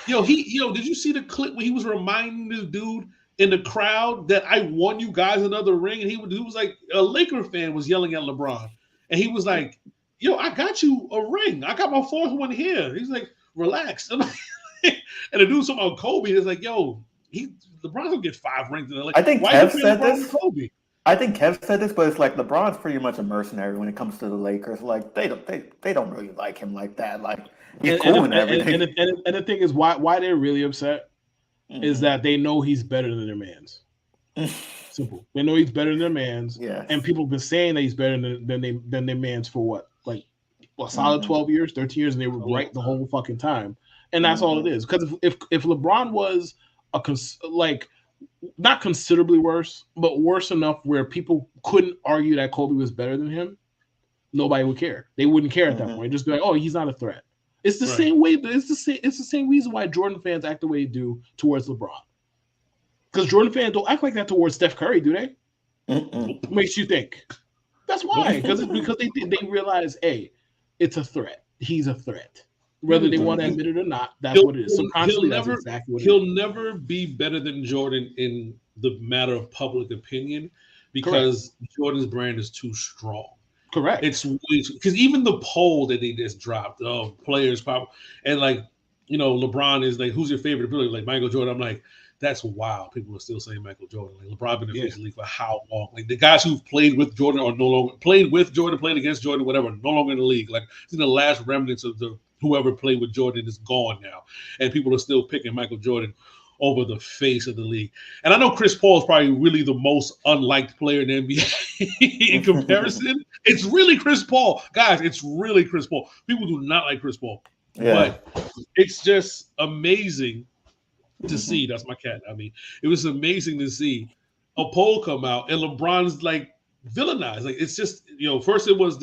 Yo, did you see the clip where he was reminding this dude in the crowd that I won you guys another ring, and he was like, a Laker fan was yelling at LeBron, and he was like, "Yo, I got you a ring. I got my 4th one here." He's like, "Relax." And the dude's talking about Kobe. It's like, yo, LeBron's gonna get 5 rings. Like, I think Kev said this. Kobe? I think Kev said this, but it's like LeBron's pretty much a mercenary when it comes to the Lakers. Like they don't really like him like that. Like he's cool and everything. And the thing is, why they're really upset is that they know he's better than their man's. Simple. They know he's better than their man's. Yeah. And people have been saying that he's better than their man's for what, like a solid 12 years, 13 years, and they were right the whole fucking time. And that's all it is. Because if LeBron was not considerably worse, but worse enough where people couldn't argue that Kobe was better than him, nobody would care. They wouldn't care at that point. Just be like, oh, he's not a threat. It's the same way. It's the same reason why Jordan fans act the way they do towards LeBron. Because Jordan fans don't act like that towards Steph Curry, do they? What makes you think? That's why. Because they realize, hey, it's a threat. He's a threat. Whether they want to admit it or not, that's what it is. Subconsciously, that's exactly what it is. He'll never be better than Jordan in the matter of public opinion because Jordan's brand is too strong. Correct. It's because even the poll that they just dropped of players, and LeBron is like, who's your favorite player? Like Michael Jordan. I'm like, that's wild. People are still saying Michael Jordan. Like LeBron been in the league for how long? Like the guys who've played with Jordan are no longer played against Jordan, whatever, no longer in the league. Like it's in the last remnants of whoever played with Jordan is gone now, and people are still picking Michael Jordan over the face of the league. And I know Chris Paul is probably really the most unliked player in the NBA in comparison. It's really Chris Paul. Guys, it's really Chris Paul. People do not like Chris Paul. Yeah. But it's just amazing to see. That's my cat. I mean, it was amazing to see a poll come out and LeBron's like villainized. Like it's just, first it was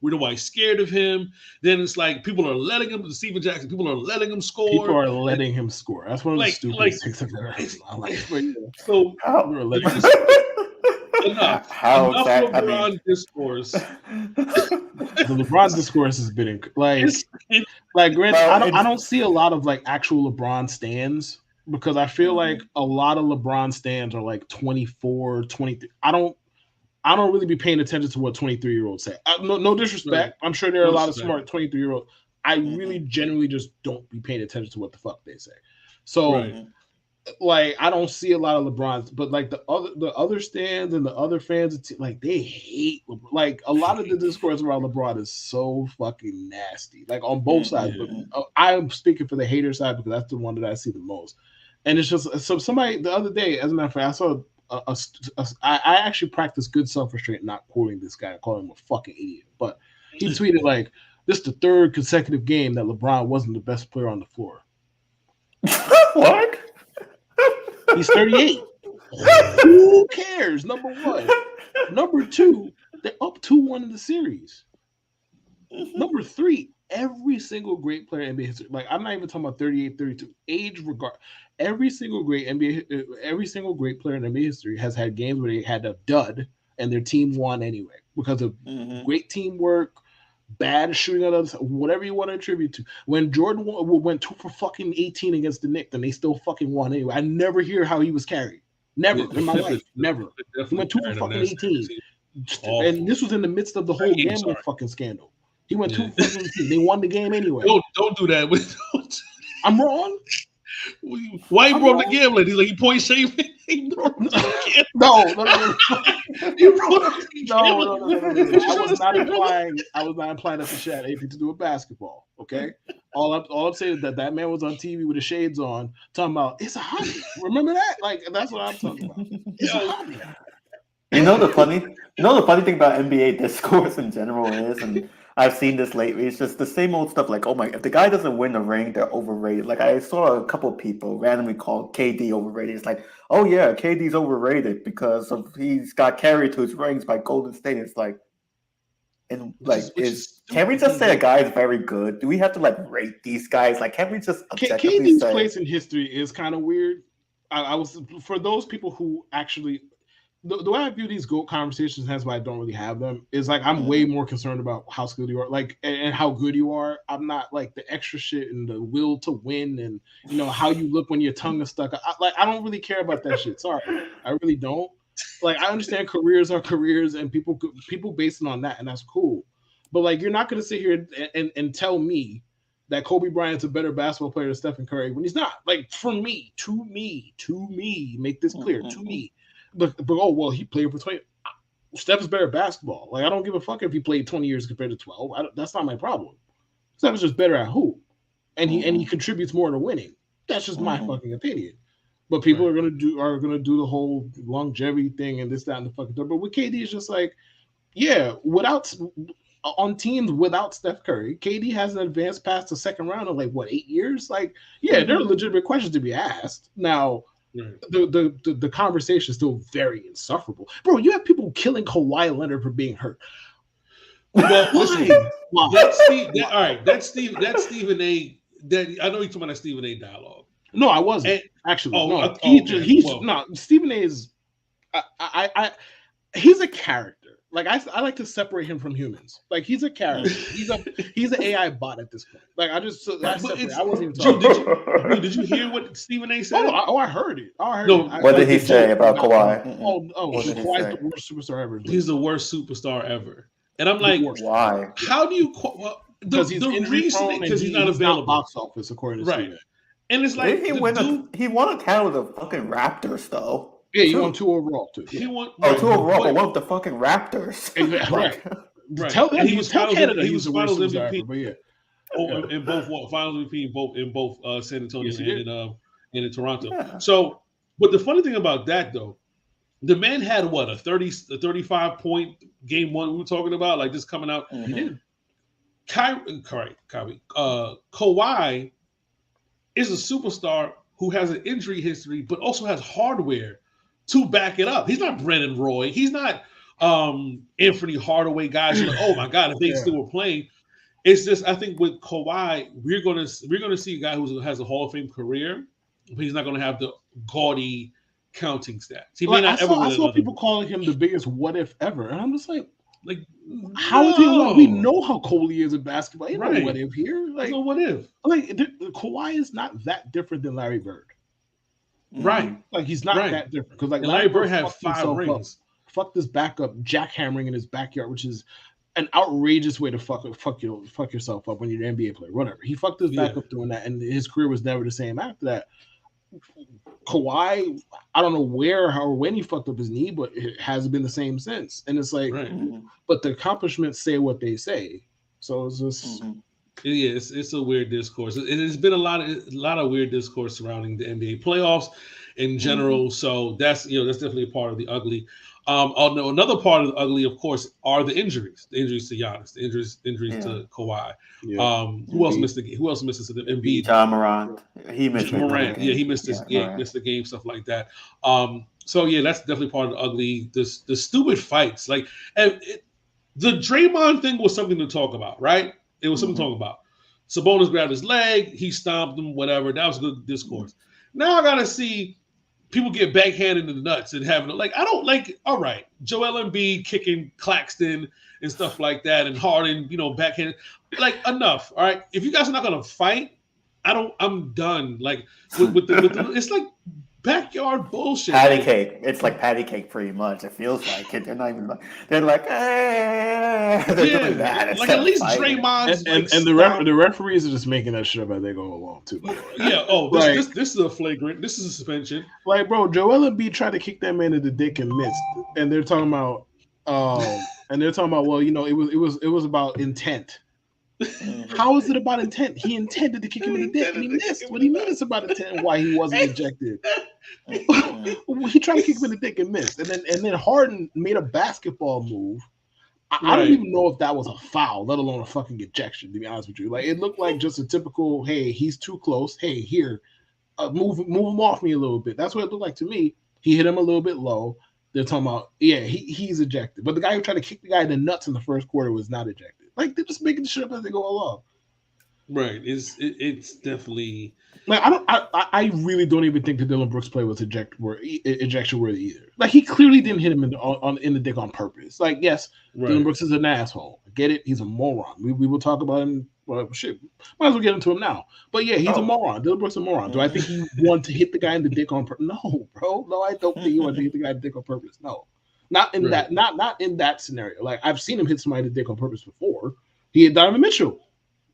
we know why he's scared of him. Then it's like people are letting him, Steven Jackson, people are letting him score. People are letting him score. That's one of the stupid things of their life. So enough LeBron discourse. The LeBron discourse has been granted, I don't see a lot of like actual LeBron stans because I feel like a lot of LeBron stans are like 24, 23. I don't really be paying attention to what 23-year-olds say. No disrespect. I'm sure there are a lot of smart 23-year-olds. I really generally just don't be paying attention to what the fuck they say. So, I don't see a lot of LeBron's, but like the other stands and the other fans, like they hate LeBron. Like a lot of the discourse around LeBron is so fucking nasty. Like on both sides, but I'm speaking for the hater side because that's the one that I see the most. And it's just somebody the other day, as a matter of fact, I saw I actually practice good self-restraint, not quoting this guy, calling him a fucking idiot. But he tweeted like, "This is the third consecutive game that LeBron wasn't the best player on the floor." What? He's 38. Who cares? Number one. Number two, they're up 2-1 in the series. Number three, every single great player in NBA history, like I'm not even talking about 38, 32, age regard. Every single great player in NBA history has had games where they had a dud and their team won anyway because of great teamwork, bad shooting at others, whatever you want to attribute to. When Jordan went 2 for fucking 18 against the Knicks, and they still fucking won anyway. I never hear how he was carried. Never in my life. Never. He went 2 for fucking 18. And this was in the midst of the whole gambling fucking scandal. He went 2 for fucking 18. They won the game anyway. Don't do that. I'm wrong. Why he brought the gambling? He's like, he point shaving. No. I was not implying that the shit had anything to do with basketball. Okay, all I'm saying is that man was on TV with the shades on, talking about it's a hobby. Remember that? Like that's what I'm talking about. It's a hobby. You know the funny thing about NBA discourse in general is, and I've seen this lately, it's just the same old stuff like, oh my, if the guy doesn't win a ring, they're overrated. Like I saw a couple of people randomly call KD overrated. It's like, oh yeah, KD's overrated because he's got carried to his rings by Golden State. It's like, and can we just say a guy is very good? Do we have to like rate these guys? Like, can't we just KD's place in history is kind of weird. I was for those people who actually. The way I view these GOAT conversations, hence why I don't really have them, is like I'm way more concerned about how skilled you are, like and how good you are. I'm not like the extra shit and the will to win and how you look when your tongue is stuck. I don't really care about that shit. Sorry, I really don't. Like I understand careers are careers and people base it on that, and that's cool. But like you're not gonna sit here and tell me that Kobe Bryant's a better basketball player than Stephen Curry when he's not. Like to me, make this clear to me. But oh well, he played for 20. Steph is better at basketball. Like I don't give a fuck if he played 20 years compared to 12. That's not my problem. Steph is just better at hoop, and he contributes more to winning. That's just my fucking opinion. But people are gonna do the whole longevity thing and this, that, and the fucking thing. But with KD, it's just like, yeah, on teams without Steph Curry, KD has an advanced past the second round in like what 8 years? Like, yeah, there are legitimate questions to be asked now. The conversation is still very insufferable, bro. You have people killing Kawhi Leonard for being hurt. Well, listen, that's Stephen A. That I know you're talking about that Stephen A. dialogue. No, I wasn't actually. Stephen A. is he's a character. Like I like to separate him from humans. Like he's a character. He's an AI bot at this point. Like I wasn't even talking. Did you hear what Stephen A. said? I heard it. What did he say about Kawhi? Kawhi's the worst superstar ever. He's the worst superstar ever. And I'm like, why? How do you? Because he's not available. Box office according to Stephen. And it's like he won a title with the fucking Raptors though. Yeah, he won 2 overall too. He won 2 overall, but one with the fucking Raptors. Right. Tell he was Canada. He was Finals MVP. But yeah. In both Finals MVP in both San Antonio and in Toronto. Yeah. So, but the funny thing about that though, the man had what a 35 point game one we were talking about, like this coming out. He did. Kawhi is a superstar who has an injury history, but also has hardware to back it up. He's not Brennan Roy. He's not Anthony Hardaway guys. Like, oh my God, if they still were playing. It's just I think with Kawhi, we're gonna see a guy who has a Hall of Fame career, but he's not gonna have the gaudy counting stats. He may not ever. I saw people calling him the biggest what if ever, and I'm just like how is he? We know how cold he is in basketball. Ain't no what if here. Like no what if. Like Kawhi is not that different than Larry Bird. Right. Like he's not that different because like Larry Bird had 5 rings. Fuck this backup jackhammering in his backyard, which is an outrageous way to fuck yourself up when you're an NBA player. Whatever. He fucked his backup doing that, and his career was never the same after that. Kawhi, I don't know where or when he fucked up his knee, but it hasn't been the same since. And it's like, but the accomplishments say what they say. So it's just. Yeah, it's a weird discourse. There's been a lot of weird discourse surrounding the NBA playoffs, in general. So that's that's definitely a part of the ugly. Another part of the ugly, of course, are the injuries. The injuries to Giannis, the injuries to Kawhi. Yeah. Who else missed the game? Who else misses the Embiid? Ja Morant. He missed Morant. Yeah, he missed missed the game, stuff like that. So yeah, that's definitely part of the ugly. The stupid fights, like the Draymond thing was something to talk about, right? It was something to talk about. Sabonis grabbed his leg, he stomped him, whatever. That was a good discourse. Now I gotta see people get backhanded in the nuts and having I don't like. All right, Joel Embiid kicking Claxton and stuff like that, and Harden, backhanded. Enough. All right, if you guys are not gonna fight, I'm done. With the it's like backyard bullshit. Patty cake. It's like patty cake, pretty much. It feels like it. They're not even. They're like, they're doing that. It's at least Draymond's and the referees are just making that shit up as they go along too. Yeah. Oh, this is a flagrant. This is a suspension. Like, bro, Joel Embiid tried to kick that man in the dick and missed, and they're talking about, well, it was about intent. How is it about intent? He intended to kick him in the dick and he missed. What do you mean it's about intent and why he wasn't ejected? He tried to kick him in the dick and missed. And then Harden made a basketball move. I don't even know if that was a foul, let alone a fucking ejection, to be honest with you. Like, it looked like just a typical, hey, he's too close. Hey, here, move him off me a little bit. That's what it looked like to me. He hit him a little bit low. They're talking about, he's ejected. But the guy who tried to kick the guy in the nuts in the first quarter was not ejected. Like, they're just making the shit up as they go along. Right. It's definitely like I really don't even think the Dillon Brooks play was ejection worthy either. Like, he clearly didn't hit him in the dick on purpose. Like, yes, Dillon Brooks is an asshole. I get it. He's a moron. We will talk about him. Well, shit, might as well get into him now. But yeah, he's a moron. Dillon Brooks is a moron. Do I think he wanted to hit the guy in the dick on purpose? No, bro. No, I don't think he wanted to hit the guy in the dick on purpose. No. Not in that, not in that scenario. Like, I've seen him hit somebody in the dick on purpose before. He hit Donovan Mitchell.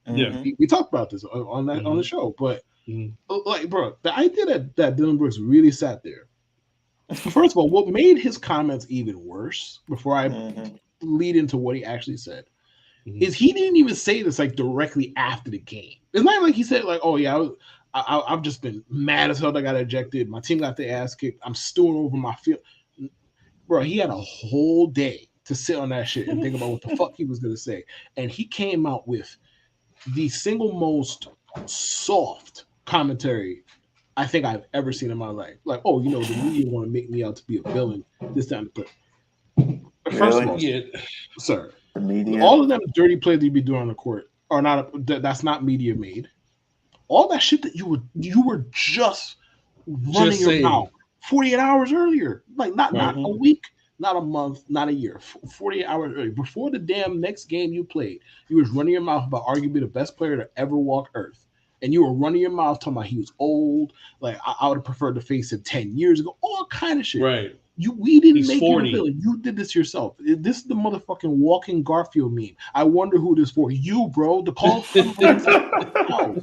Yeah, we talked about this on the show. But like, bro, the idea that Dillon Brooks really sat there. First of all, what made his comments even worse before I lead into what he actually said is he didn't even say this like directly after the game. It's not like he said like, "Oh yeah, I've just been mad as hell that I got ejected. My team got their ass kicked. I'm stewing over my field." Bro, he had a whole day to sit on that shit and think about what the fuck he was going to say. And he came out with the single most soft commentary I think I've ever seen in my life. Like, the media want to make me out to be a villain this time. First of all, sir, the media, all of them dirty plays that you be doing on the court are not, that's not media made. All that shit that you were just running your mouth 48 hours earlier, like not a week, not a month, not a year, 48 hours earlier. Before the damn next game you played, you was running your mouth about arguably the best player to ever walk Earth. And you were running your mouth talking about he was old, like I would have preferred to face him 10 years ago, all kind of shit. Right. We didn't make you a villain. You did this yourself. This is the motherfucking walking Garfield meme. I wonder who this for. You, bro. The call from inside out.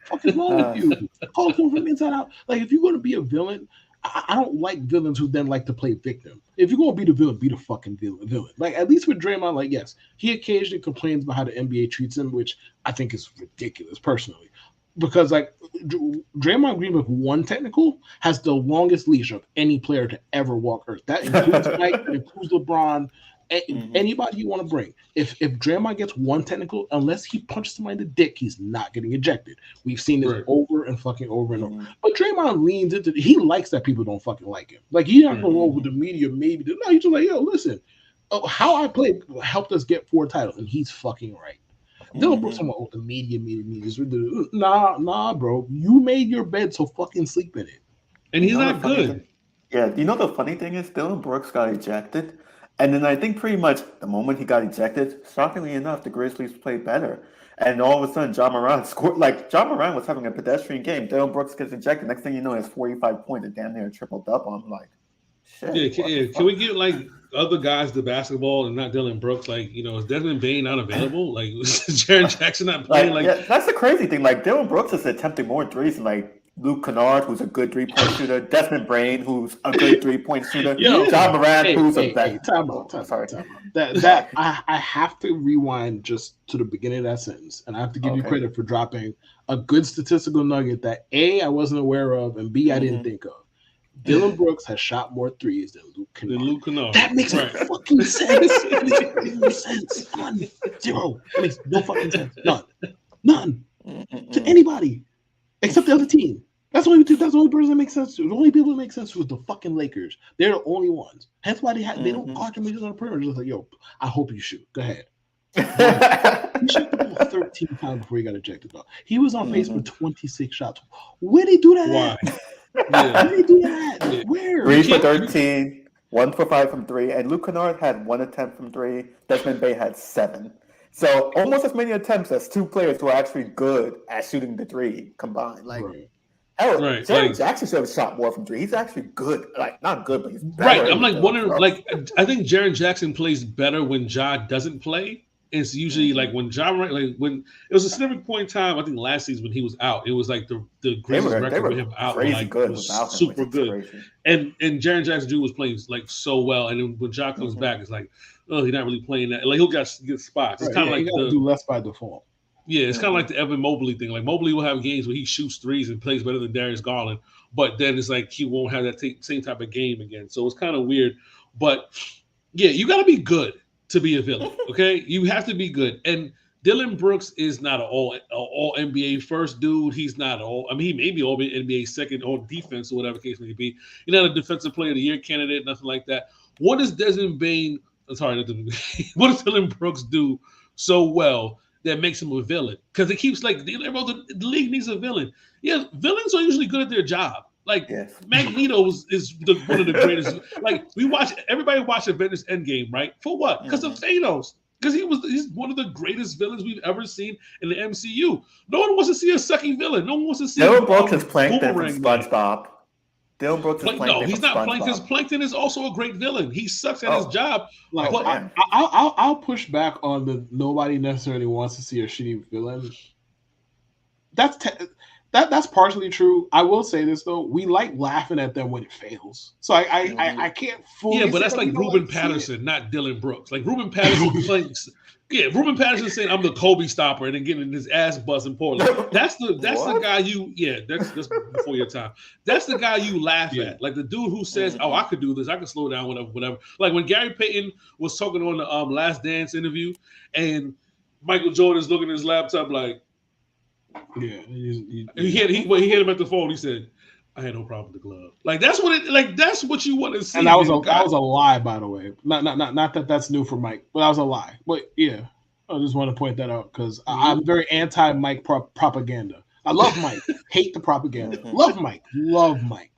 What is wrong with you? Call from inside out. Like, if you're going to be a villain, I don't like villains who then like to play victim. If you're going to be the villain, be the fucking villain. Like, at least with Draymond, like, yes, he occasionally complains about how the NBA treats him, which I think is ridiculous personally. Because, like, Draymond Green with one technical has the longest leash of any player to ever walk Earth. That includes Mike, that includes LeBron, anybody you want to bring. If Draymond gets one technical, unless he punches somebody in the dick, he's not getting ejected. We've seen this over and fucking over and over. But Draymond leans into it. He likes that people don't fucking like him. Like, he's not going to roll with the media, maybe. No, he's just like, yo, listen, how I played helped us get 4 titles, and he's fucking right. Dillon Brooks talking about the media. Nah, bro. You made your bed, so fucking sleep in it. And he's not good. Yeah, the funny thing is Dillon Brooks got ejected, and then I think pretty much the moment he got ejected, shockingly enough, the Grizzlies played better. And all of a sudden, Ja Morant scored. Like, Ja Morant was having a pedestrian game. Dillon Brooks gets ejected. Next thing you know, he has 45 points and damn near a triple-double. I'm like, shit. Yeah, can we get, like, other guys to basketball and not Dillon Brooks? Like, is Desmond Bane not available? Like, Jaren Jackson not playing? That's the crazy thing. Like, Dillon Brooks is attempting more threes than, like, Luke Kennard, who's a good 3-point shooter, Desmond Bane, who's a good 3-point shooter, Ja Morant, who's a better. Time out. That I have to rewind just to the beginning of that sentence, and I have to give you credit for dropping a good statistical nugget that A, I wasn't aware of, and B, I didn't think of. Dylan Brooks has shot more threes than Luke Kennard. That makes fucking sense. That makes no sense. None. Zero. That makes no fucking sense. None. To anybody except the other team. That's the only person that makes sense to. The only people that make sense was the fucking Lakers. They're the only ones. That's why they don't guard him on the perimeter. Just like, yo, I hope you shoot. Go ahead. He shot the ball 13 times before he got ejected, though. He was on pace for 26 shots. Where did he do that at? Where did he do that at? Where? 3 for 13, 1 for 5 from 3, and Luke Kennard had 1 attempt from 3. Desmond Bane had 7. So almost as many attempts as 2 players who are actually good at shooting the 3 combined. Like, hell, Jaren Jackson should have shot more from 3. He's actually good. Like, not good, but he's better. Right. I'm like wondering, like, I think Jaren Jackson plays better when Ja doesn't play. It's usually like when when it was a significant point in time, I think last season when he was out, it was like the greatest record for him out. Like, good was super good. And Jaren Jackson Jr. was playing like so well. And then when Ja comes back, it's like, oh, he's not really playing that. Like he'll get spots. It's kind of like do less by default. Yeah, it's kind of like the Evan Mobley thing. Like Mobley will have games where he shoots threes and plays better than Darius Garland, but then it's like he won't have that same type of game again. So it's kind of weird. But yeah, you got to be good to be a villain, okay? You have to be good. And Dylan Brooks is not an all NBA first dude. He's not he may be all NBA second on defense or whatever case may be. He's not a defensive player of the year candidate, nothing like that. What does Desmond Bane, what does Dylan Brooks do so well that makes him a villain? Because it keeps like, the league needs a villain. Yeah, villains are usually good at their job. Like Magneto is one of the greatest. Like everybody watched Avengers Endgame, right? For what? Because of Thanos. Because he's one of the greatest villains we've ever seen in the MCU. No one wants to see a sucky villain. No one wants to see. Dylan Brooks is Plankton from SpongeBob. Dylan Brooks is Plankton. No, he's not Plankton. Because Plankton is also a great villain. He sucks at his job. Like, I'll push back on the nobody necessarily wants to see a shitty villain. That's partially true. I will say this though: we like laughing at them when it fails. So I can't fully. Yeah, but that's like Ruben Patterson, not Dylan Brooks. Like Ruben Patterson playing. Yeah, Ruben Patterson saying I'm the Kobe stopper and then getting his ass buzzed in Portland. That's the guy you. Yeah, that's before your time. That's the guy you laugh at. Like the dude who says, "Oh, I could do this. I could slow down, whatever." Like when Gary Payton was talking on the Last Dance interview, and Michael Jordan's looking at his laptop like. Yeah, he hit him at the phone. He said, "I had no problem with the glove." Like that's what you want to see. And that was a lie, by the way. Not that that's new for Mike, but that was a lie. But yeah, I just want to point that out because I'm very anti-Mike propaganda. I love Mike, hate the propaganda. Love Mike.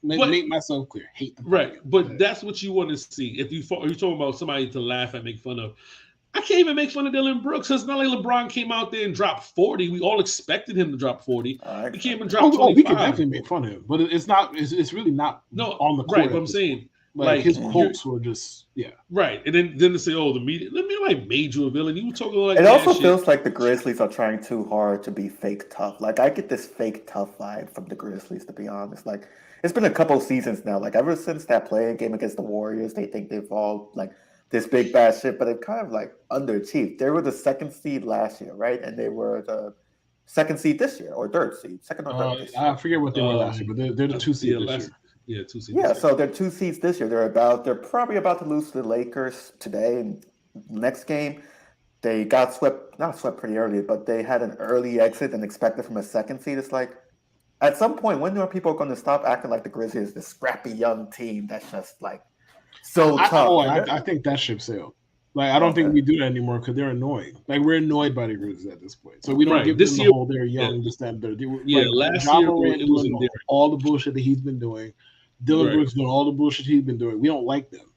Make myself clear. Hate the propaganda. Right, but that's what you want to see. If you're talking about somebody to laugh and make fun of. I can't even make fun of Dylan Brooks because not like LeBron came out there and dropped 40. We all expected him to drop 40. He came and dropped 25. We can definitely make fun of him, but it's not. It's really not. On the court. Right, but I'm saying like his quotes were just right. And then to say, oh, the media. Let me like made you a villain. You were talking like it also feels like the Grizzlies are trying too hard to be fake tough. Like I get this fake tough vibe from the Grizzlies, to be honest. Like it's been a couple of seasons now. Like ever since that play-in game against the Warriors, they think they've all like. This big bad shit, but they've kind of like underachieved. They were the 2nd seed last year, right? And they were the 2nd seed this year, or 3rd seed, 2nd or 3rd this year. I forget what they were last year, but they're the 2 seed this year. Yeah, 2 seeds. Yeah, so they're 2 seeds this year. They're probably about to lose to the Lakers today. And next game, they got not swept pretty early, but they had an early exit and expected from a 2nd seed. It's like, at some point, when are people going to stop acting like the Grizzlies, this scrappy young team that's just like, so tough. I think that ship sailed. Like I don't think we do that anymore because they're annoying. Like we're annoyed by the Grizzlies at this point, so we don't give them the whole they're young, this that, they're last year it was all the bullshit that he's been doing. Dylan Brooks doing all the bullshit he's been doing. We don't like them.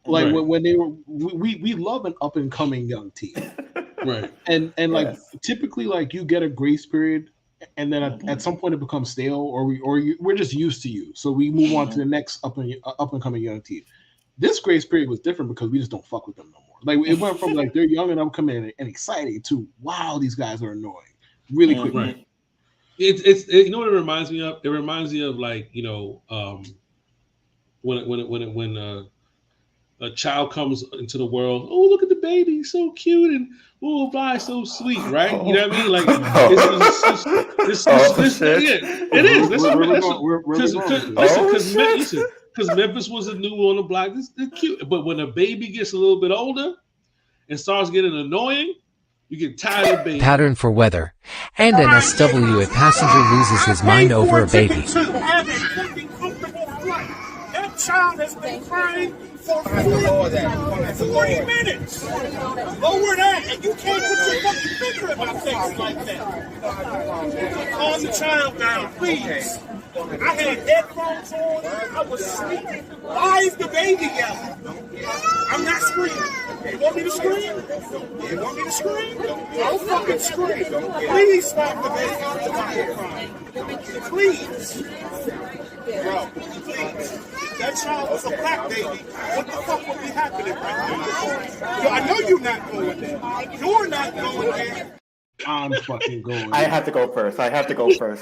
Like when they were, we love an up and coming young team, right? And like typically like you get a grace period. And then at some point it becomes stale, or we're just used to you, so we move on to the next up and coming young team. This grace period was different because we just don't fuck with them no more. Like it went from like they're young and upcoming and exciting to wow, these guys are annoying really quickly. Right. It's you know what it reminds me of? It reminds me of like when a child comes into the world. Oh, look at the baby, so cute, and oh, bye, so sweet, right? You know what I mean? Like it is. because Memphis was a new on the block. They're cute, but when a baby gets a little bit older and starts getting annoying, you get tired of baby. Pattern for weather. And NSW, a passenger loses his mind over a baby. That child has been crying for 40 minutes. Lower that, and you can't put your fucking finger in my face like that. Calm the child down, please. I had headphones on. I was sleeping. Why is the baby yelling? I'm not screaming. You want me to scream? You want me to scream? Don't fucking scream. Please stop the baby from crying. Please. Bro, please. That child was a black baby. What the fuck would be happening right now? Yo, I know you're not going there. You're not going there. I'm fucking going. I have to go first.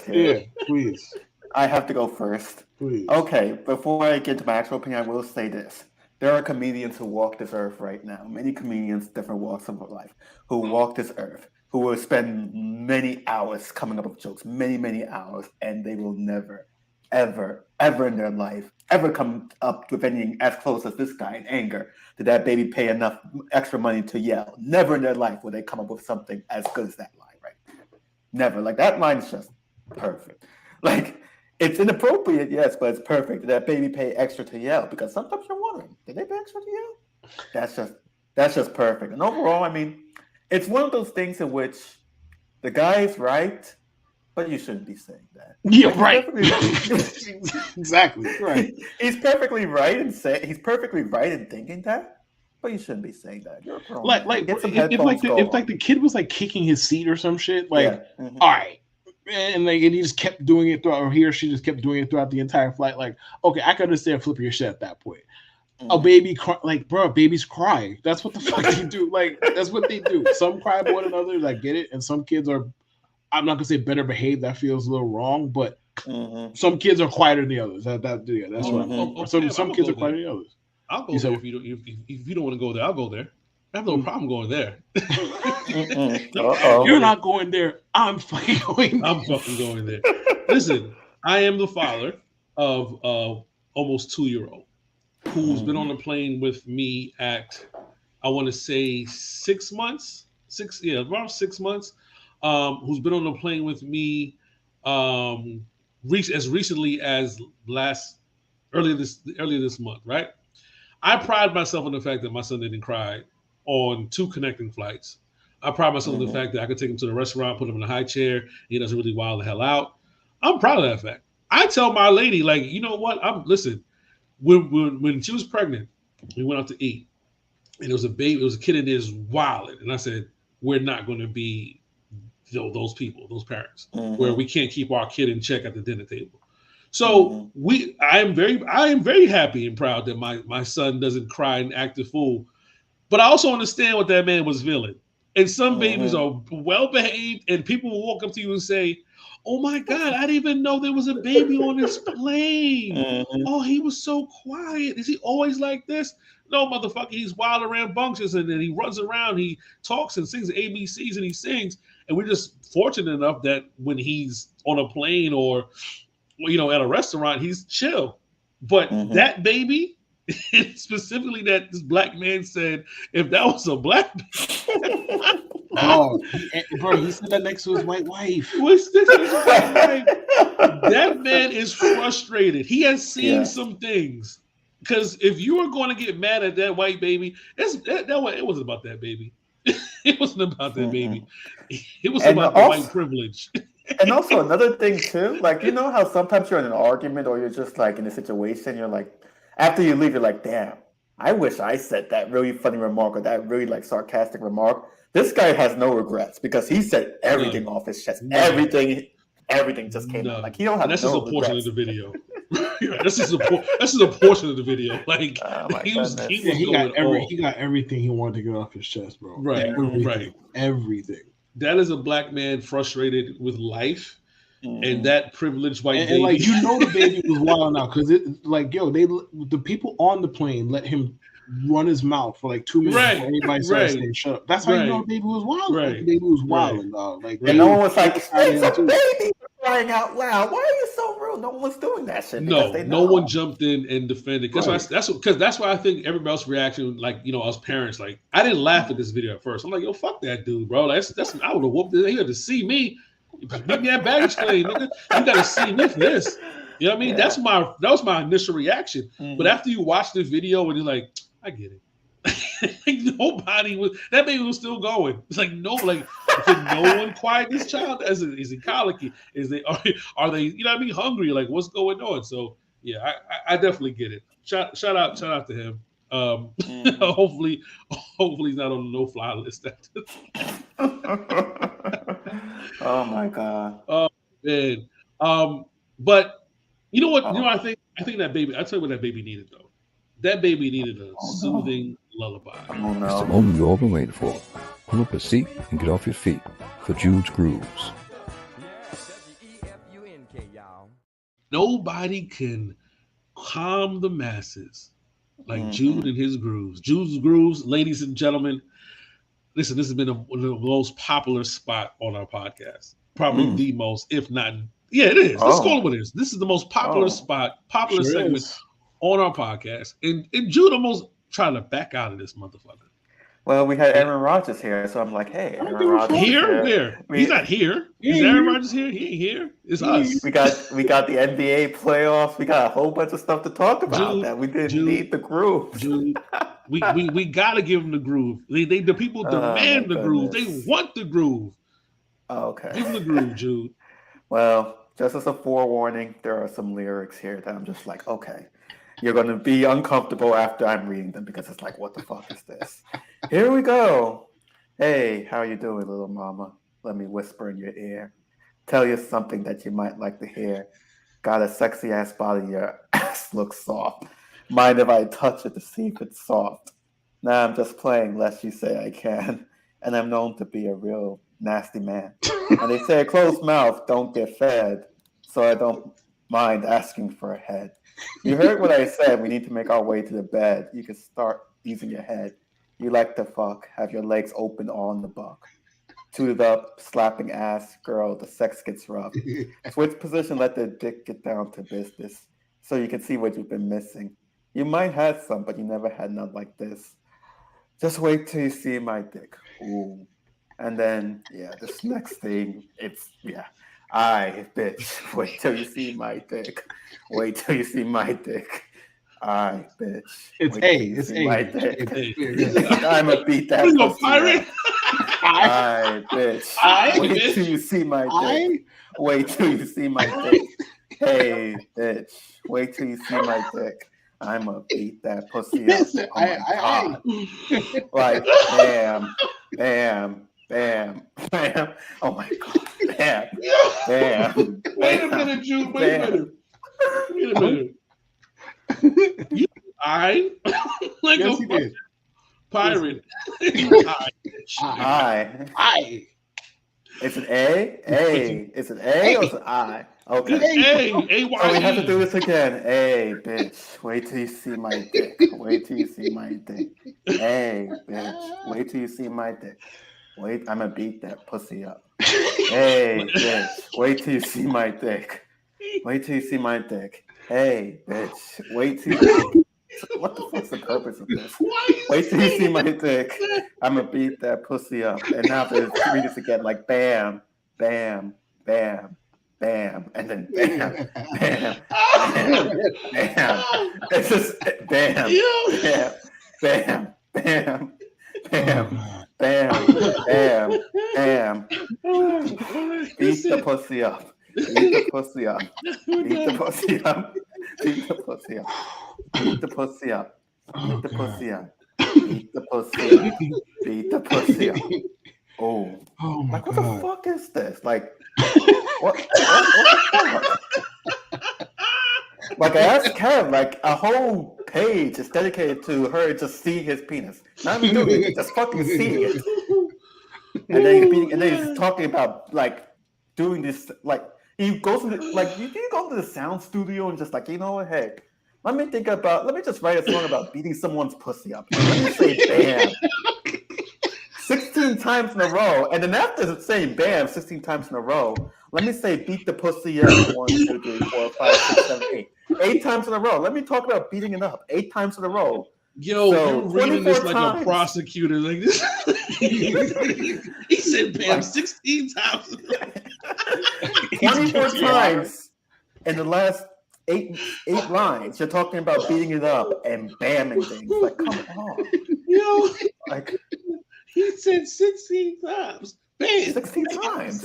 Here. Yeah, please. I have to go first. Please. Okay, before I get to my actual opinion, I will say this. There are comedians who walk this earth right now. Many comedians, different walks of life, who walk this earth, who will spend many hours coming up with jokes, many, many hours, and they will never, ever, ever in their life ever come up with anything as close as this guy in anger. Did that baby pay enough extra money to yell? Never in their life will they come up with something as good as that line right there. Never. Like, that line is just perfect. Like, it's inappropriate, yes, but it's perfect. Did that baby pay extra to yell? Because sometimes you're wondering, did they pay extra to yell? That's just perfect. And overall, I mean, it's one of those things in which the guy is right, but you shouldn't be saying that. Yeah, right. Exactly. Right. He's perfectly right in thinking that, but you shouldn't be saying that. You're a grown man. If the kid was like kicking his seat or some shit, like, yeah. Mm-hmm. All right. And he just kept doing it throughout, or he or she just kept doing it throughout the entire flight. Like, okay, I can understand flipping your shit at that point. Mm-hmm. A baby babies cry. That's what the fuck they do. Like, that's what they do. Some cry more than others. I get it. And some kids are, I'm not gonna say better behaved. That feels a little wrong, but some kids are quieter than the others. That's right. Some kids are quieter than the others. I'll go there if you don't want to go there. I'll go there. I have no problem going there. You're not going there. I'm fucking going there. I'm fucking going there. Listen, I am the father of almost 2-year-old who's been on the plane with me at, I want to say 6 months. Around 6 months. Who's been on the plane with me as recently as earlier this month, right? I pride myself on the fact that my son didn't cry on 2 connecting flights. I pride myself on the fact that I could take him to the restaurant, put him in a high chair, he doesn't really wild the hell out. I'm proud of that fact. I tell my lady, like, you know what? Listen, when she was pregnant, we went out to eat, and it was a kid in there's wilding, and I said, we're not going to be those people, those parents, where we can't keep our kid in check at the dinner table. So I am very happy and proud that my son doesn't cry and act a fool. But I also understand what that man was feeling. And some babies are well behaved, and people will walk up to you and say, "Oh my God, I didn't even know there was a baby on this plane. Oh, he was so quiet. Is he always like this?" No, motherfucker, he's wild around bunkers, and then he runs around, he talks and sings ABCs, and he sings. And we're just fortunate enough that when he's on a plane or, at a restaurant, he's chill. But that baby, specifically that this black man said, if that was a black baby. Bro, he said that next to his white wife. That man is frustrated. He has seen some things. Because if you are going to get mad at that white baby, it wasn't about that baby. It wasn't about that baby. It was about the white privilege. And also another thing too, like, you know how sometimes you're in an argument or you're just like in a situation, you're like, after you leave, you're like, damn, I wish I said that really funny remark or that really like sarcastic remark. This guy has no regrets because he said everything off his chest. Everything just came out. Like, he don't have that's no just a portion regrets. of the video. This is a portion of the video. Like, he got everything he wanted to get off his chest, bro. Right. Everything. That is a black man frustrated with life, and that privileged white baby. And like, the baby was wild out because the people on the plane let him run his mouth for like 2 minutes. Right. Everybody started saying, "Shut up." That's how you know the baby was wild. Right. Like, the baby was wild, dog. Like, and no one was like, "It's a baby crying out loud. Why are you so rude?" bro. No one was doing that shit. No one jumped in and defended. That's why I think everybody else's reaction, like, you know, us parents, like, I didn't laugh at this video at first. I'm like, yo, fuck that dude, bro. That's I would have whooped it. He had to see me. Give me that baggage claim, nigga. You gotta see me for this. You know what I mean? Yeah. That was my initial reaction. Mm-hmm. But after you watch the video and you're like, I get it. Like, nobody was, that baby was still going. It's like, no one quiet this child? Is he colicky? Are they, you know what I mean, hungry? Like, what's going on? So yeah, I definitely get it. Shout out to him. Hopefully he's not on the no-fly list. Oh my God. Oh man. But you know what? You know, I think that baby. I tell you what that baby needed though. That baby needed a soothing lullaby. Oh no. It's the moment you've all been waiting for. Pull up a seat and get off your feet for Jude's Grooves. Nobody can calm the masses like Jude and his grooves. Jude's Grooves, ladies and gentlemen. Listen, this has been one of the most popular spot on our podcast. Probably the most, if not. Yeah, it is. Let's call it what it is. This is the most popular segment on our podcast. And Jude almost trying to back out of this motherfucker. Well, we had Aaron Rodgers here, so I'm like, hey, Aaron Rodgers here? Where? He's not here. Is Aaron Rodgers here? He ain't here. It's us. We got the NBA playoffs. We got a whole bunch of stuff to talk about. Jude, that we didn't need the groove. Jude, we gotta give them the groove. The people demand the groove. They want the groove. Okay. Give them the groove, Jude. Well, just as a forewarning, there are some lyrics here that I'm just like, okay, you're going to be uncomfortable after I'm reading them because it's like, what the fuck is this? Here we go. Hey, how you doing, little mama? Let me whisper in your ear. Tell you something that you might like to hear. Got a sexy ass body, your ass looks soft. Mind if I touch it to see if it's soft? Nah, I'm just playing lest you say I can. And I'm known to be a real nasty man. And they say a closed mouth don't get fed, so I don't mind asking for a head. You heard what I said. We need to make our way to the bed. You can start easing your head. You like to fuck, have your legs open on the buck. Tooted up, slapping ass, girl, the sex gets rough. Switch position, let the dick get down to business so you can see what you've been missing. You might have some, but you never had none like this. Just wait till you see my dick. Ooh. And then, this next thing, I, bitch, wait till you see my dick. Wait till you see my dick. I, bitch. It's my dick. I'm a beat that pussy. You pirate? I, bitch. Wait till you see my dick. Wait till you see my dick. Hey, bitch. Wait till you see my dick. I'm a beat that pussy up. Like, bam, bam. Bam, bam. Oh my God. Bam, bam. Wait a minute, Jude. Wait a minute. I like yes, a pirate. I. It's an A? A. It's an A or it's an I? Okay. A-Y-E. So we have to do this again. Hey, bitch. Wait till you see my dick. Wait till you see my dick. Hey, bitch. Wait till you see my dick. Wait, I'm gonna beat that pussy up. Hey, bitch. Wait till you see my dick. Wait till you see my dick. Hey, bitch. Wait till you... What the fuck's the purpose of this? Wait till you see my dick. I'm gonna beat that pussy up. And now to read this again, like bam, bam, bam, bam, and then bam, bam, bam, bam. It's just bam, bam, bam, bam, bam. Bam, bam, bam. Beat the pussy up. Beat the pussy up. Beat the pussy up. Beat the pussy up. Beat the pussy up. Beat the pussy up. Beat the pussy up. Beat the pussy up. Oh my God. What the fuck is this? Like, what the fuck? Like, I asked Karen, like, a whole page is dedicated to her to see his penis. Not even doing it, just fucking seeing it. And then he's talking about, like, doing this, like, he goes to like, you can go to the sound studio and just, like, you know what, hey, let me just write a song about beating someone's pussy up. Let me say bam 16 times in a row. And then after saying bam 16 times in a row, Let me say beat the pussy up 1, 2, 3, 4, 5, 6, 7, 8. 8 times in a row. Let me talk about beating it up 8 times in a row. Yo, So, you're reading this like times. a prosecutor. Like this. He said, "Bam, 16 times." 24 times in the last 8 lines. You're talking about beating it up and bamming things. Like, come on. Yo, like he said 16 times. Bam. 16 times.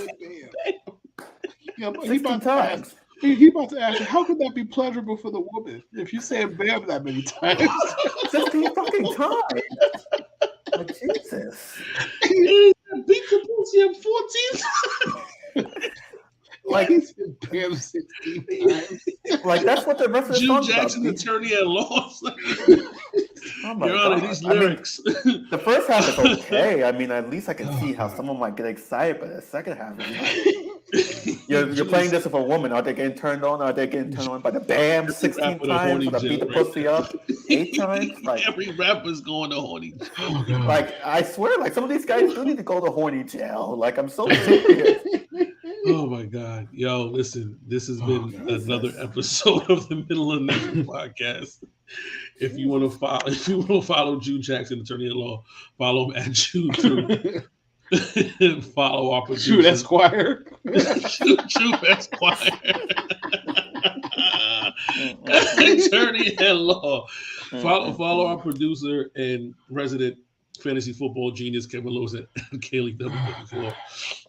Yeah, but 16 times. He about to ask you, how could that be pleasurable for the woman if you say bam that many times? 16 fucking times. Like, Jesus. He said, beat the pussy up 14 times. Like he said bam 16 times. Like, that's what the rest of the June song's Jackson, about. attorney at law. Oh my Your Honor, God. these lyrics. The first half is okay. I mean, at least I can see how someone might get excited, but the second half is like, you're playing this with a woman. Are they getting turned on? Are they getting turned on by the bam 16 times? Or the beat the pussy up 8 times? Like, every rapper's going to horny jail. Like, I swear, like, some of these guys do need to go to horny jail. Like, I'm so serious. Oh my God. Yo, listen, this has been another episode of the Middle of Nigga podcast. If you want to follow Jude Jackson, attorney at law, follow him at Jude too. Follow our producer. Jude Esquire. Jude Esquire. Attorney at law. Follow our producer and resident fantasy football genius Kevin Lewis at Kaylee W54.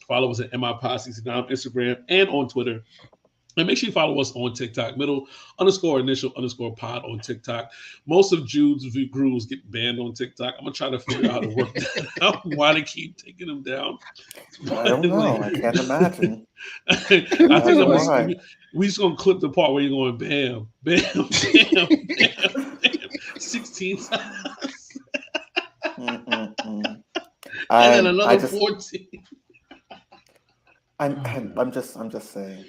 Follow us at MIPod69 on Instagram and on Twitter. And make sure you follow us on TikTok, middle_initial_pod on TikTok. Most of Jude's grooves get banned on TikTok. I'm going to try to figure out how to work that out, why they keep taking them down. I don't know. I can't imagine. I think we just going to clip the part where you're going bam, bam, bam, bam, bam, 16 times. And then another 14. I'm just saying.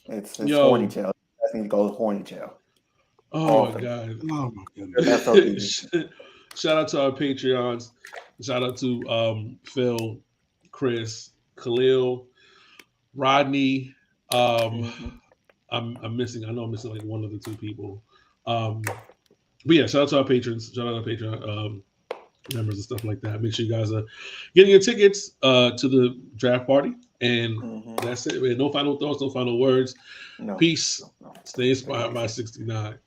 It's horny jail. I need to go to horny jail. Oh my God. Oh my goodness. That's Shout out to our Patreons. Shout out to Phil, Chris, Khalil, Rodney. I'm missing like one of the 2 people. But yeah, shout out to our patrons. Shout out to our Patreon members and stuff like that. Make sure you guys are getting your tickets to the draft party. And that's it, man. No final thoughts, no final words. No. Peace. Stay inspired by 69.